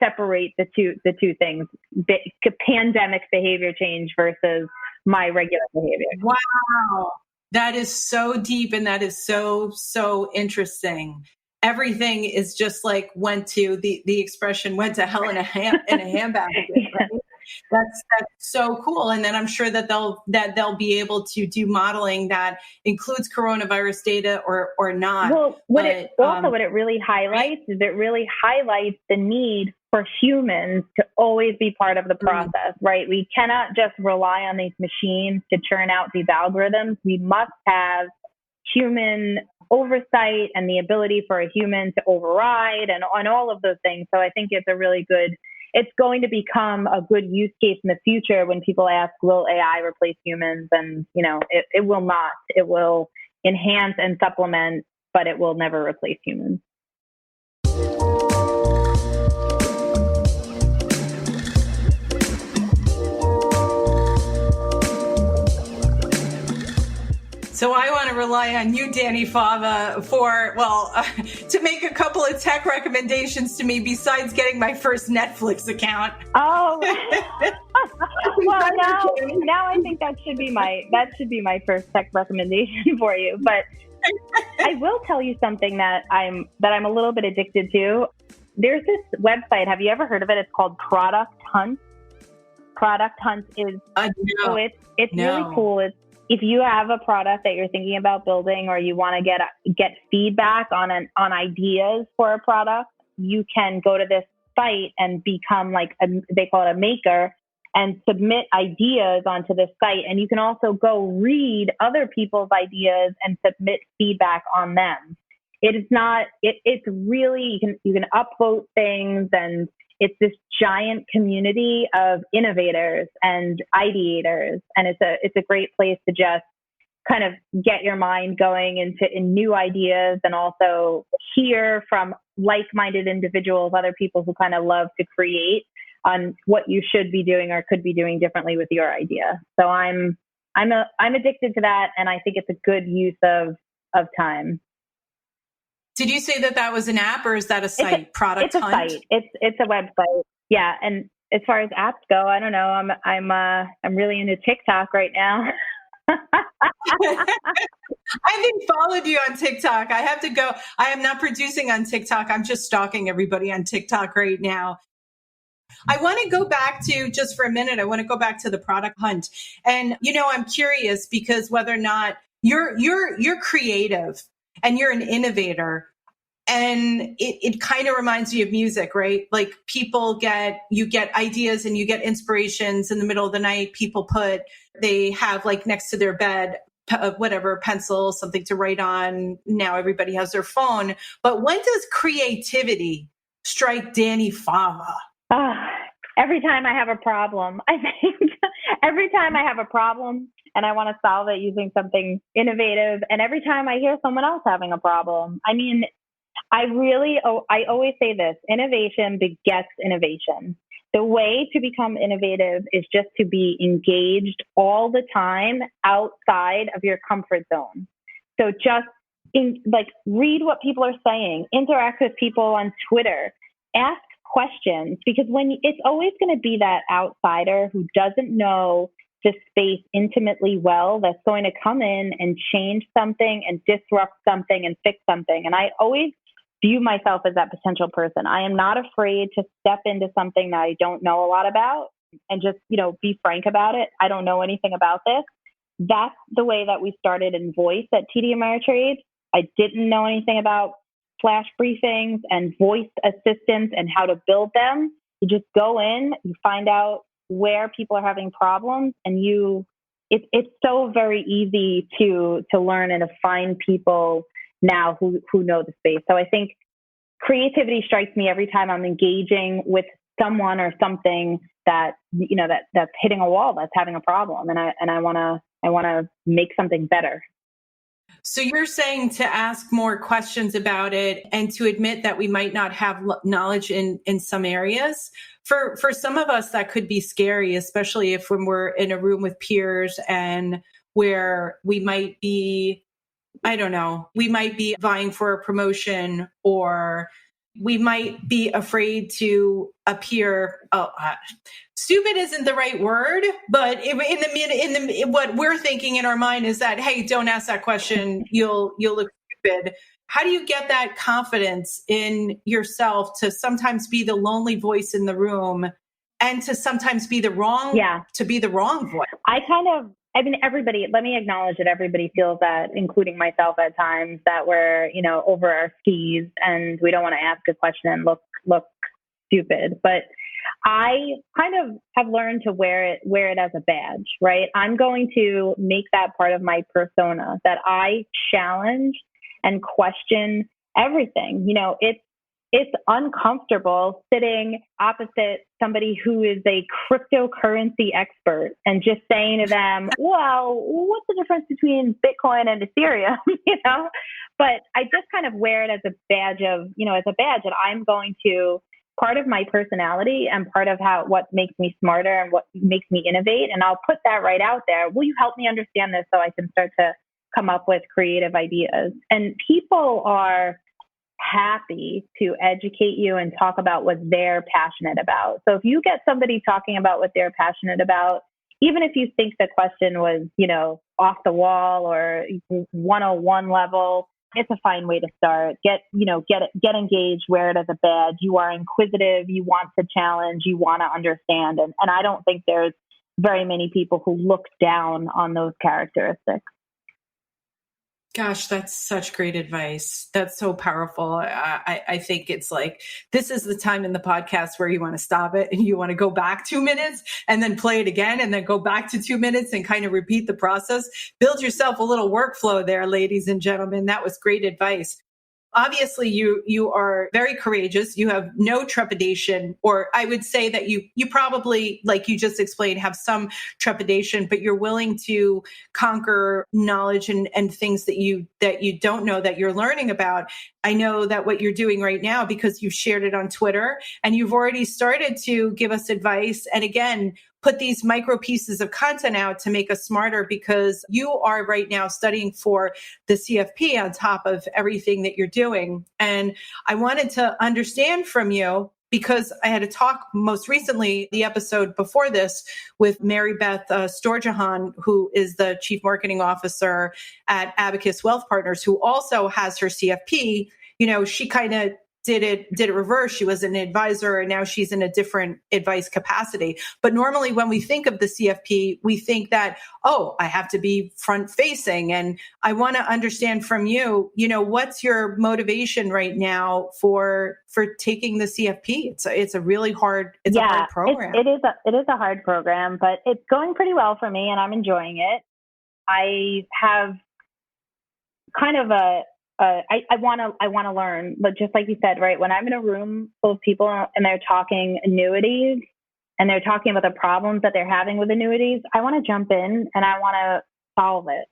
Speaker 2: separate the two things, the pandemic behavior change versus my regular behavior.
Speaker 1: Wow. That is so deep and that is so interesting. everything is just like the expression went to hell in a handbasket. Right? That's so cool. And then I'm sure that they'll be able to do modeling that includes coronavirus data or not.
Speaker 2: Well, what it really highlights is it really highlights the need for humans to always be part of the process, right? We cannot just rely on these machines to churn out these algorithms. We must have human oversight and the ability for a human to override and on all of those things. So I think it's going to become a good use case in the future when people ask, will AI replace humans? And, it will not. It will enhance and supplement, but it will never replace humans.
Speaker 1: So I want to rely on you, Dani Fava, to make a couple of tech recommendations to me besides getting my first Netflix account.
Speaker 2: Oh, well, now I think that should be my first tech recommendation for you. But I will tell you something that I'm a little bit addicted to. There's this website. Have you ever heard of it? It's called Product Hunt. Product Hunt is it's really cool. If you have a product that you're thinking about building, or you want to get feedback on ideas for a product, you can go to this site and become they call it a maker, and submit ideas onto this site. And you can also go read other people's ideas and submit feedback on them. It's really, you can upvote things, and it's this giant community of innovators and ideators. And it's a great place to just kind of get your mind going in new ideas, and also hear from like-minded individuals, other people who kind of love to create, on what you should be doing or could be doing differently with your idea. So I'm addicted to that, and I think it's a good use of time.
Speaker 1: Did you say that was an app, or is that a site? Product
Speaker 2: Hunt? It's a site. It's a website. Yeah. And as far as apps go, I don't know. I'm really into TikTok right now.
Speaker 1: I haven't followed you on TikTok. I have to go. I am not producing on TikTok. I'm just stalking everybody on TikTok right now. I want to go back to, just for a minute, I want to go back to the Product Hunt. And, I'm curious, because whether or not you're creative and you're an innovator, and it kind of reminds me of music, right? Like you get ideas and you get inspirations in the middle of the night. They have next to their bed, whatever, pencil, something to write on. Now everybody has their phone. But when does creativity strike Dani Fava?
Speaker 2: Every time I have a problem, I think. Every time I have a problem and I want to solve it using something innovative, and every time I hear someone else having a problem. I mean, I always say this: innovation begets innovation. The way to become innovative is just to be engaged all the time outside of your comfort zone. So just read what people are saying, interact with people on Twitter, ask questions, because it's always going to be that outsider who doesn't know the space intimately well that's going to come in and change something and disrupt something and fix something. And I always view myself as that potential person. I am not afraid to step into something that I don't know a lot about and just, be frank about it. I don't know anything about this. That's the way that we started in voice at TD Ameritrade. I didn't know anything about flash briefings and voice assistants and how to build them. You just go in, you find out where people are having problems, and it's so very easy to learn and to find people now who know the space. So I think creativity strikes me every time I'm engaging with someone or something that's hitting a wall, that's having a problem, and I want to make something better.
Speaker 1: So you're saying to ask more questions about it and to admit that we might not have knowledge in some areas. For some of us, that could be scary, especially when we're in a room with peers and where we might be, we might be vying for a promotion, or we might be afraid to appear. Stupid isn't the right word, but what we're thinking in our mind is that, hey, don't ask that question. You'll look stupid. How do you get that confidence in yourself to sometimes be the lonely voice in the room and to sometimes be the wrong, voice?
Speaker 2: Everybody, let me acknowledge that everybody feels that, including myself at times, that we're, over our skis and we don't want to ask a question and look stupid. But I kind of have learned to wear it as a badge, right? I'm going to make that part of my persona, that I challenge and question everything. It's uncomfortable sitting opposite somebody who is a cryptocurrency expert and just saying to them, well, what's the difference between Bitcoin and Ethereum? But I just kind of wear it as a badge that I'm going to, part of my personality and part of what makes me smarter and what makes me innovate. And I'll put that right out there. Will you help me understand this so I can start to come up with creative ideas? And people are happy to educate you and talk about what they're passionate about. So if you get somebody talking about what they're passionate about, even if you think the question was, off the wall or 101 level, it's a fine way to start. Get engaged, wear it as a badge. You are inquisitive. You want to challenge. You want to understand. And I don't think there's very many people who look down on those characteristics.
Speaker 1: Gosh, that's such great advice. That's so powerful. I think it's like, this is the time in the podcast where you want to stop it and you want to go back 2 minutes and then play it again and then go back to 2 minutes and kind of repeat the process. Build yourself a little workflow there, ladies and gentlemen. That was great advice. Obviously, you are very courageous. You have no trepidation, or I would say that you probably, like you just explained, have some trepidation, but you're willing to conquer knowledge and things that you don't know that you're learning about. I know that what you're doing right now, because you've shared it on Twitter and you've already started to give us advice. And again, put these micro pieces of content out to make us smarter, because you are right now studying for the CFP on top of everything that you're doing. And I wanted to understand from you, because I had a talk most recently, the episode before this, with Mary Beth Storjahan, who is the Chief Marketing Officer at Abacus Wealth Partners, who also has her CFP. She kind of did it reverse. She was an advisor and now she's in a different advice capacity. But normally when we think of the CFP, we think that, I have to be front facing. And I want to understand from you, what's your motivation right now for taking the CFP? It's a really hard, a hard program.
Speaker 2: It is a hard program, but it's going pretty well for me and I'm enjoying it. I have kind of I want to learn, but just like you said, right? When I'm in a room full of people and they're talking annuities and they're talking about the problems that they're having with annuities, I want to jump in and I want to solve it.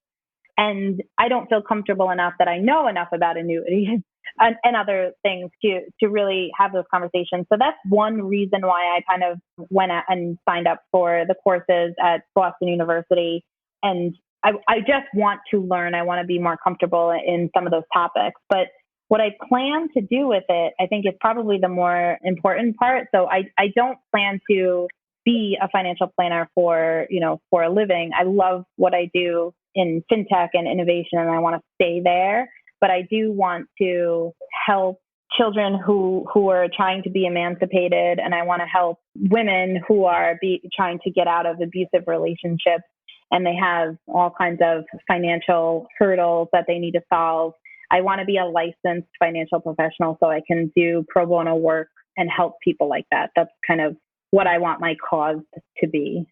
Speaker 2: And I don't feel comfortable enough that I know enough about annuities and other things to really have those conversations. So that's one reason why I kind of went out and signed up for the courses at Boston University. And I just want to learn. I want to be more comfortable in some of those topics. But what I plan to do with it, I think, is probably the more important part. So I don't plan to be a financial planner for a living. I love what I do in FinTech and innovation, and I want to stay there. But I do want to help children who are trying to be emancipated, and I want to help women who are trying to get out of abusive relationships. And they have all kinds of financial hurdles that they need to solve. I want to be a licensed financial professional so I can do pro bono work and help people like that. That's kind of what I want my cause to be.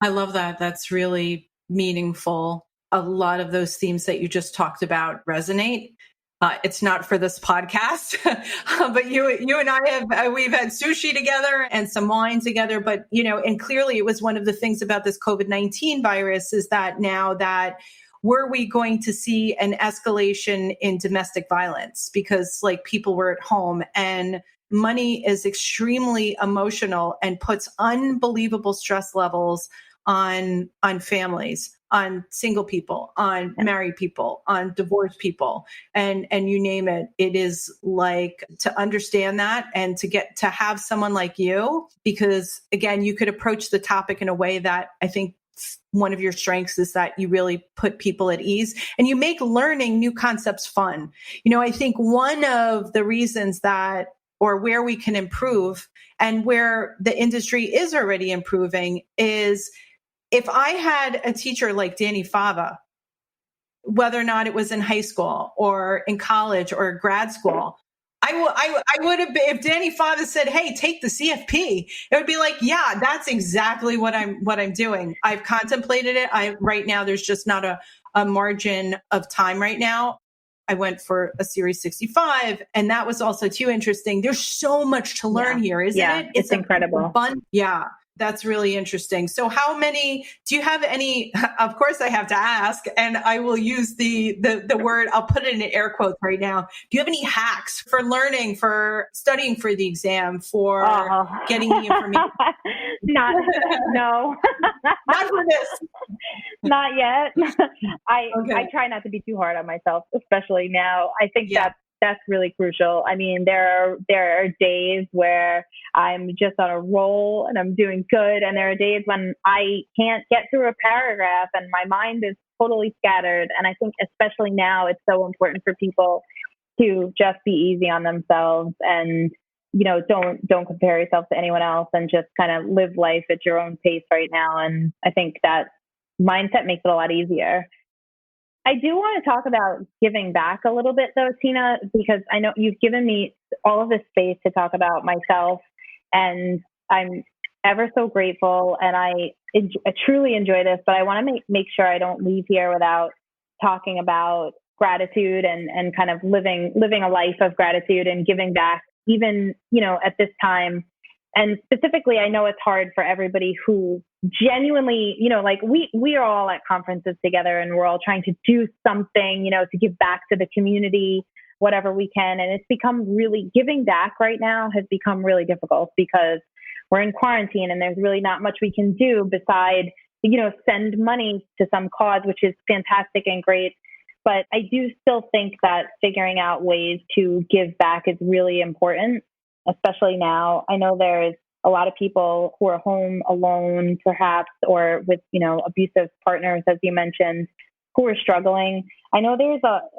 Speaker 1: I love that. That's really meaningful. A lot of those themes that you just talked about resonate. It's not for this podcast, but you and I we've had sushi together and some wine together, but, and clearly it was one of the things about this COVID-19 virus is that now that were we going to see an escalation in domestic violence because people were at home, and money is extremely emotional and puts unbelievable stress levels on families, on single people, on married people, on divorced people, and you name it. It is to understand that and to have someone like you, because again, you could approach the topic in a way that I think one of your strengths is that you really put people at ease and you make learning new concepts fun. I think one of the reasons that, or where we can improve and where the industry is already improving, is if I had a teacher like Dani Fava, whether or not it was in high school or in college or grad school, I would have been, if Dani Fava said, "Hey, take the CFP," it would be like, yeah, that's exactly what I'm doing. I've contemplated it. Right now, there's just not a margin of time right now. I went for a Series 65, and that was also too interesting. There's so much to learn here, isn't it?
Speaker 2: It's incredible.
Speaker 1: Fun. Yeah. That's really interesting. So do you have any, of course I have to ask, and I will use the word, I'll put it in air quotes right now. Do you have any hacks for learning, for studying for the exam, for getting the information?
Speaker 2: No.
Speaker 1: Not for this.
Speaker 2: Not yet. I try not to be too hard on myself, especially now. I think that's really crucial. I mean, there are days where I'm just on a roll and I'm doing good. And there are days when I can't get through a paragraph and my mind is totally scattered. And I think especially now, it's so important for people to just be easy on themselves and, don't compare yourself to anyone else and just kind of live life at your own pace right now. And I think that mindset makes it a lot easier. I do want to talk about giving back a little bit though, Tina, because I know you've given me all of this space to talk about myself, and I'm ever so grateful, and I truly enjoy this, but I want to make sure I don't leave here without talking about gratitude and kind of living a life of gratitude and giving back, even, at this time. And specifically, I know it's hard for everybody who genuinely, like we are all at conferences together and we're all trying to do something, to give back to the community, whatever we can. And it's become really, giving back right now has become really difficult because we're in quarantine and there's really not much we can do besides, send money to some cause, which is fantastic and great. But I do still think that figuring out ways to give back is really important, especially now. I know there's a lot of people who are home alone, perhaps, or with, abusive partners, as you mentioned, who are struggling. I know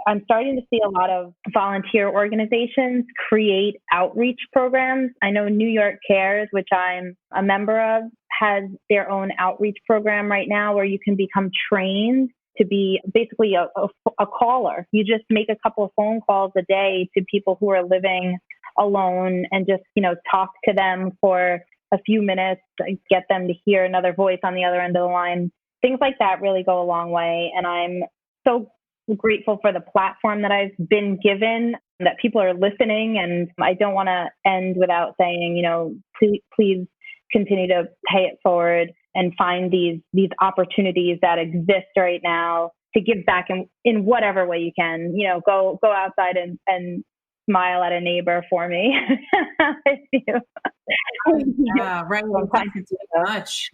Speaker 2: I'm starting to see a lot of volunteer organizations create outreach programs. I know New York Cares, which I'm a member of, has their own outreach program right now where you can become trained to be basically a caller. You just make a couple of phone calls a day to people who are living alone and just, talk to them for a few minutes, get them to hear another voice on the other end of the line. Things like that really go a long way. And I'm so grateful for the platform that I've been given, that people are listening. And I don't want to end without saying, please continue to pay it forward and find these opportunities that exist right now to give back in whatever way you can. Go outside and smile at a neighbor for me.
Speaker 1: Yeah, right. Thank you so much.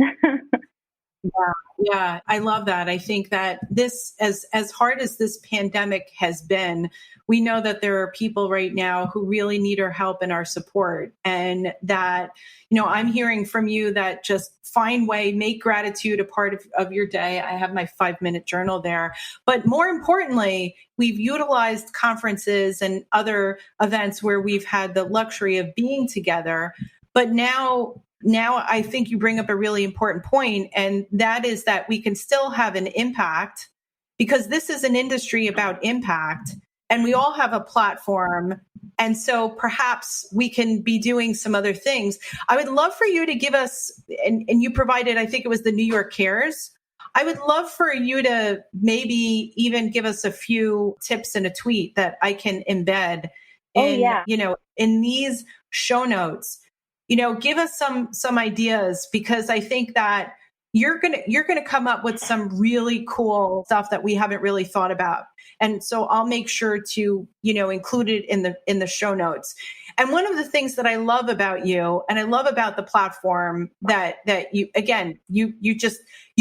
Speaker 1: Yeah, I love that. I think that this, as hard as this pandemic has been, we know that there are people right now who really need our help and our support. And that, I'm hearing from you that just find way, make gratitude a part of your day. I have my 5-minute journal there. But more importantly, we've utilized conferences and other events where we've had the luxury of being together. But now I think you bring up a really important point, and that is that we can still have an impact, because this is an industry about impact and we all have a platform. And so perhaps we can be doing some other things. I would love for you to give us, and you provided, I think it was the New York Cares. I would love for you to maybe even give us a few tips in a tweet that I can embed in these show notes. Give us some ideas, because I think that you're gonna come up with some really cool stuff that we haven't really thought about. And so I'll make sure to, include it in the show notes. And one of the things that I love about you, and I love about the platform, that you, again, you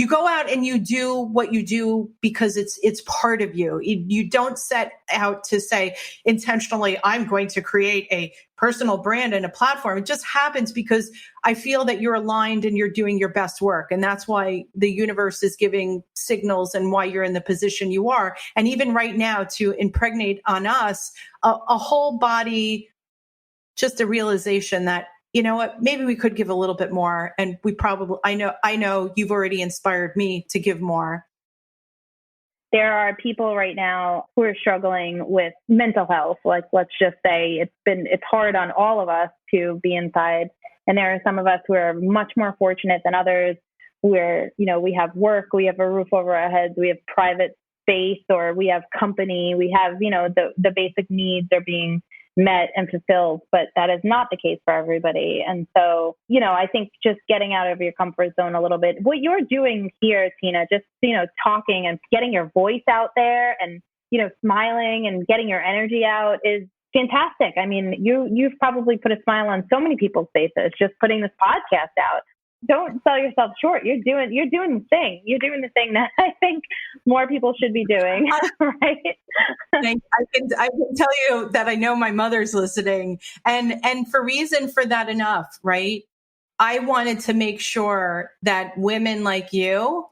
Speaker 1: go out and you do what you do because it's part of you. You don't set out to say intentionally, I'm going to create a personal brand and a platform. It just happens because I feel that you're aligned and you're doing your best work. And that's why the universe is giving signals and why you're in the position you are. And even right now to impregnate on us a whole body, just a realization that, you know what, maybe we could give a little bit more. And we probably, I know you've already inspired me to give more.
Speaker 2: There are people right now who are struggling with mental health. Like, let's just say it's hard on all of us to be inside. And there are some of us who are much more fortunate than others where, we have work, we have a roof over our heads, we have private space, or we have company, we have, the basic needs are being met and fulfilled, but that is not the case for everybody. And so, I think just getting out of your comfort zone a little bit, what you're doing here, Tina, just, talking and getting your voice out there and, smiling and getting your energy out is fantastic. I mean, you've probably put a smile on so many people's faces just putting this podcast out. Don't sell yourself short. You're doing the thing. You're doing the thing that I think more people should be doing, right?
Speaker 1: I can tell you that I know my mother's listening, and for reason for that enough, right? I wanted to make sure that women like you,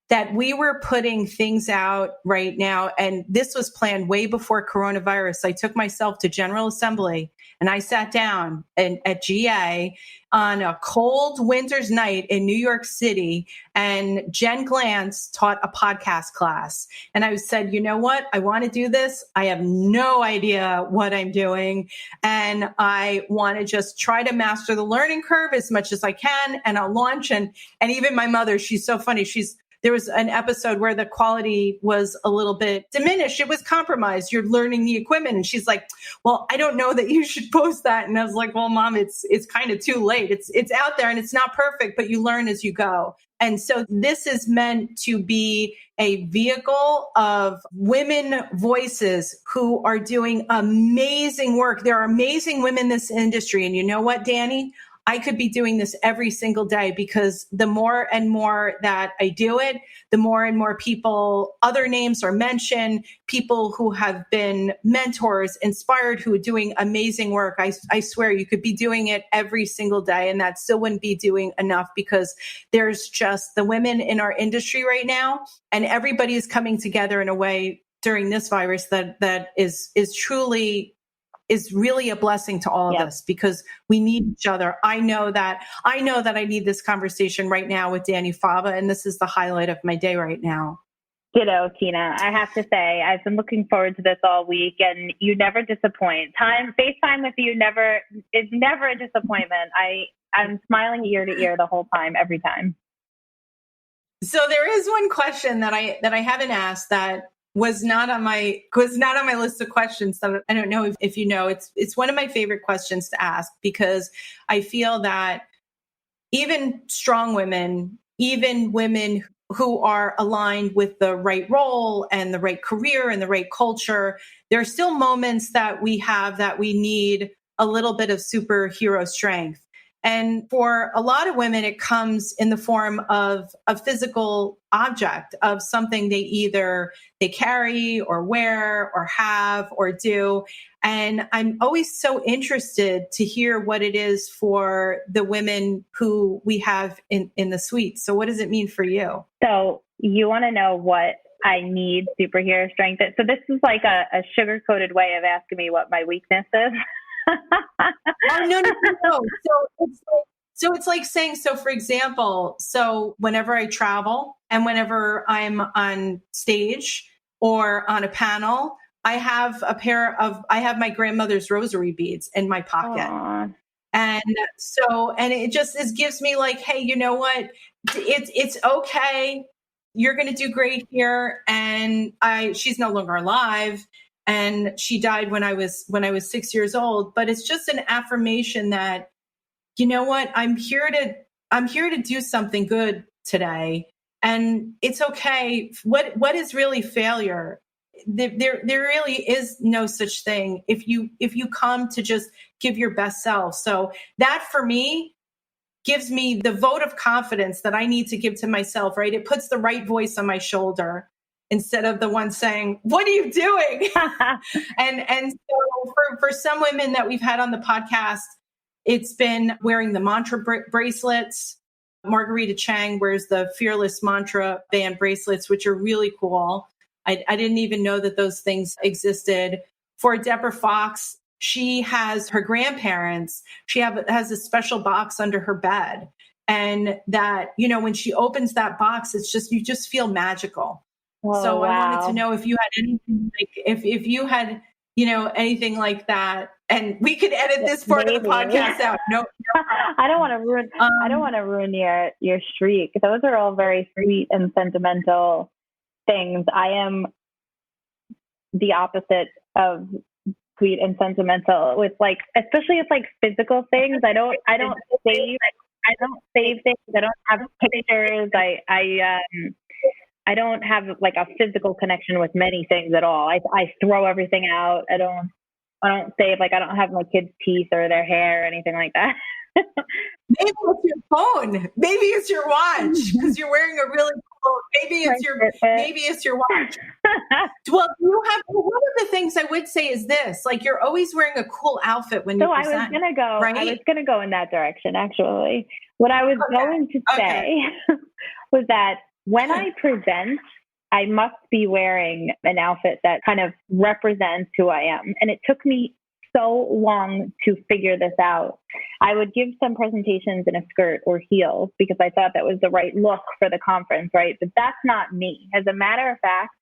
Speaker 1: that we were putting things out right now. And this was planned way before coronavirus. I took myself to General Assembly and I sat down at GA on a cold winter's night in New York City. And Jen Glantz taught a podcast class. And I said, you know what? I want to do this. I have no idea what I'm doing. And I want to just try to master the learning curve as much as I can. And I'll launch. And even my mother, she's so funny. There was an episode where the quality was a little bit diminished. It was compromised. You're learning the equipment. And she's like, well, I don't know that you should post that. And I was like, well, Mom, it's kind of too late. It's out there and it's not perfect, but you learn as you go. And so this is meant to be a vehicle of women voices who are doing amazing work. There are amazing women in this industry. And you know what, Dani? I could be doing this every single day because the more and more that I do it, the more and more people, other names are mentioned, people who have been mentors, inspired, who are doing amazing work. I swear you could be doing it every single day and that still wouldn't be doing enough because there's just the women in our industry right now and everybody is coming together in a way during this virus that is truly is really a blessing to all of us because we need each other. I know that I need this conversation right now with Dani Fava, and this is the highlight of my day right now.
Speaker 2: Ditto, Tina. I have to say, I've been looking forward to this all week, and you never disappoint. FaceTime with you is never a disappointment. I'm smiling ear to ear the whole time, every time.
Speaker 1: So there is one question that I haven't asked that was not on my list of questions. So I don't know if you know, it's one of my favorite questions to ask because I feel that even strong women, even women who are aligned with the right role and the right career and the right culture, there are still moments that we have that we need a little bit of superhero strength. And for a lot of women, it comes in the form of a physical object, of something they carry or wear or have or do. And I'm always so interested to hear what it is for the women who we have in the suite. So what does it mean for you? So
Speaker 2: you want to know what I need superhero strength? So this is like a sugar-coated way of asking me what my weakness is.
Speaker 1: Oh, no. So it's like saying, so for example, so whenever I travel and whenever I'm on stage or on a panel, I have my grandmother's rosary beads in my pocket.
Speaker 2: Aww.
Speaker 1: And it gives me like, hey, you know what? It's okay. You're going to do great here. And she's no longer alive. And she died when I was 6 years old. But it's just an affirmation that, you know what, I'm here to do something good today. And it's okay. What is really failure? There really is no such thing if you come to just give your best self. So that for me gives me the vote of confidence that I need to give to myself, right? It puts the right voice on my shoulder. instead of the one saying, what are you doing? and so for some women that we've had on the podcast, it's been wearing the mantra bracelets. Margarita Chang wears the Fearless Mantra band bracelets, which are really cool. I didn't even know that those things existed. For Deborah Fox, she has her grandparents. She has a special box under her bed. And that, when she opens that box, you just feel magical.
Speaker 2: Oh,
Speaker 1: so
Speaker 2: wow.
Speaker 1: I wanted to know if you had anything if you had, anything like that. And we could edit this part of the podcast out. No.
Speaker 2: I don't want to ruin your streak. Those are all very sweet and sentimental things. I am the opposite of sweet and sentimental with especially with physical things. I don't save things. I don't have pictures. I don't have a physical connection with many things at all. I throw everything out. I don't save, I don't have my kids' teeth or their hair or anything like that.
Speaker 1: Maybe it's your phone. Maybe it's your watch because you're wearing a really cool. Maybe it's your watch. Well, you have one of the things I would say is this: you're always wearing a cool outfit when you present.
Speaker 2: So I was gonna go.
Speaker 1: Right?
Speaker 2: I was gonna go in that direction. Actually, what I was going to say was that when I present, I must be wearing an outfit that kind of represents who I am, and it took me so long to figure this out. I would give some presentations in a skirt or heels because I thought that was the right look for the conference, right? But that's not me. As a matter of fact,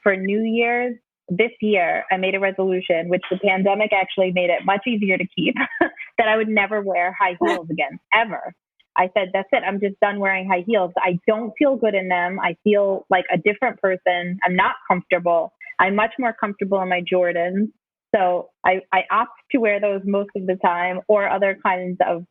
Speaker 2: for New Year's this year, I made a resolution, which the pandemic actually made it much easier to keep, that I would never wear high heels again, ever. I said, that's it. I'm just done wearing high heels. I don't feel good in them. I feel like a different person. I'm not comfortable. I'm much more comfortable in my Jordans. So I opt to wear those most of the time, or other kinds of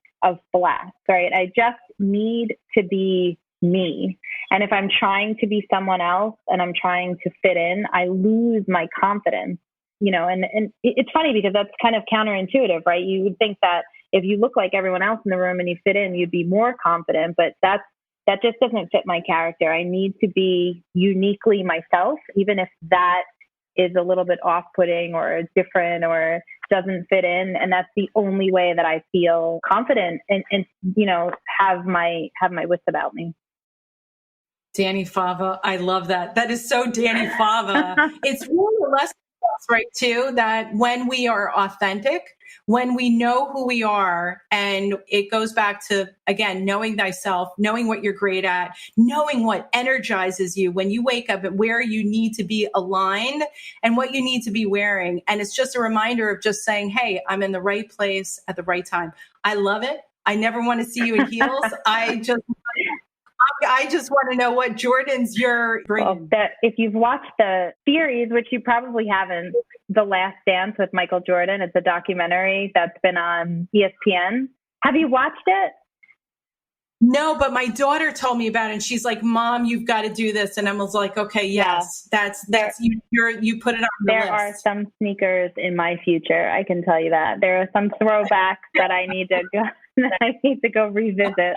Speaker 2: flats, right? I just need to be me. And if I'm trying to be someone else and I'm trying to fit in, I lose my confidence, and it's funny because that's kind of counterintuitive, right? You would think that if you look like everyone else in the room and you fit in, you'd be more confident, but that just doesn't fit my character. I need to be uniquely myself, even if that is a little bit off-putting or different or doesn't fit in. And that's the only way that I feel confident and have my wits about me.
Speaker 1: Dani Fava, I love that. That is so Dani Fava. It's really a lesson for us, right, too, that when we are authentic, when we know who we are, and it goes back to, again, knowing thyself, knowing what you're great at, knowing what energizes you when you wake up and where you need to be aligned and what you need to be wearing. And it's just a reminder of just saying, hey, I'm in the right place at the right time. I love it. I never want to see you in heels. I just want to know what Jordans you're bringing.
Speaker 2: Well, if you've watched the series, which you probably haven't, The Last Dance with Michael Jordan, it's a documentary that's been on ESPN. Have you watched it?
Speaker 1: No, but my daughter told me about it, and she's like, "Mom, you've got to do this." And I was like, "Okay, yes, that's you put it on the list."
Speaker 2: There are some sneakers in my future. I can tell you that there are some throwbacks that I need to go revisit.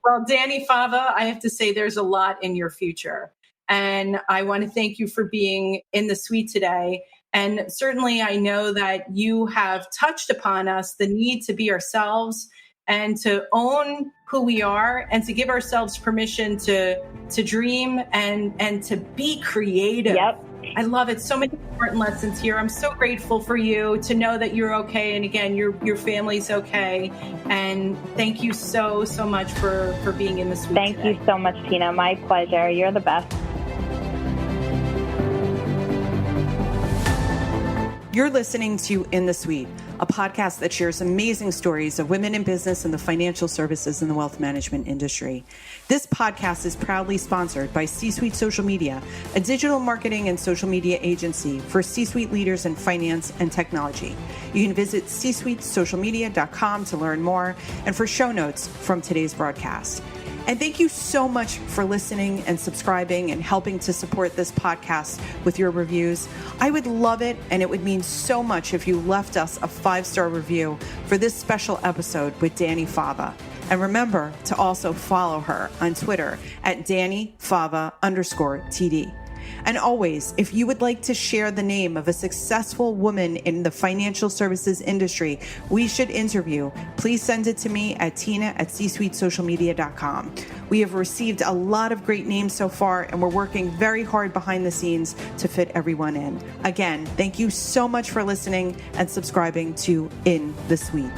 Speaker 1: Well, Dani Fava, I have to say there's a lot in your future. And I want to thank you for being in the suite today. And certainly I know that you have touched upon us the need to be ourselves and to own who we are and to give ourselves permission to dream and to be creative.
Speaker 2: Yep.
Speaker 1: I love it. So many important lessons here. I'm so grateful for you to know that you're okay. And again, your family's okay. And thank you so much for being in the suite.
Speaker 2: Thank you so much, Tina. My pleasure. You're the best.
Speaker 1: You're listening to In the Suite, a podcast that shares amazing stories of women in business and the financial services and the wealth management industry. This podcast is proudly sponsored by C-Suite Social Media, a digital marketing and social media agency for C-Suite leaders in finance and technology. You can visit csuitesocialmedia.com to learn more and for show notes from today's broadcast. And thank you so much for listening and subscribing and helping to support this podcast with your reviews. I would love it, and it would mean so much if you left us a 5-star review for this special episode with Dani Fava. And remember to also follow her on Twitter at DaniFava_TD. And always, if you would like to share the name of a successful woman in the financial services industry we should interview, please send it to me at tina@csuitesocialmedia.com. We have received a lot of great names so far, and we're working very hard behind the scenes to fit everyone in. Again, thank you so much for listening and subscribing to In the Suite.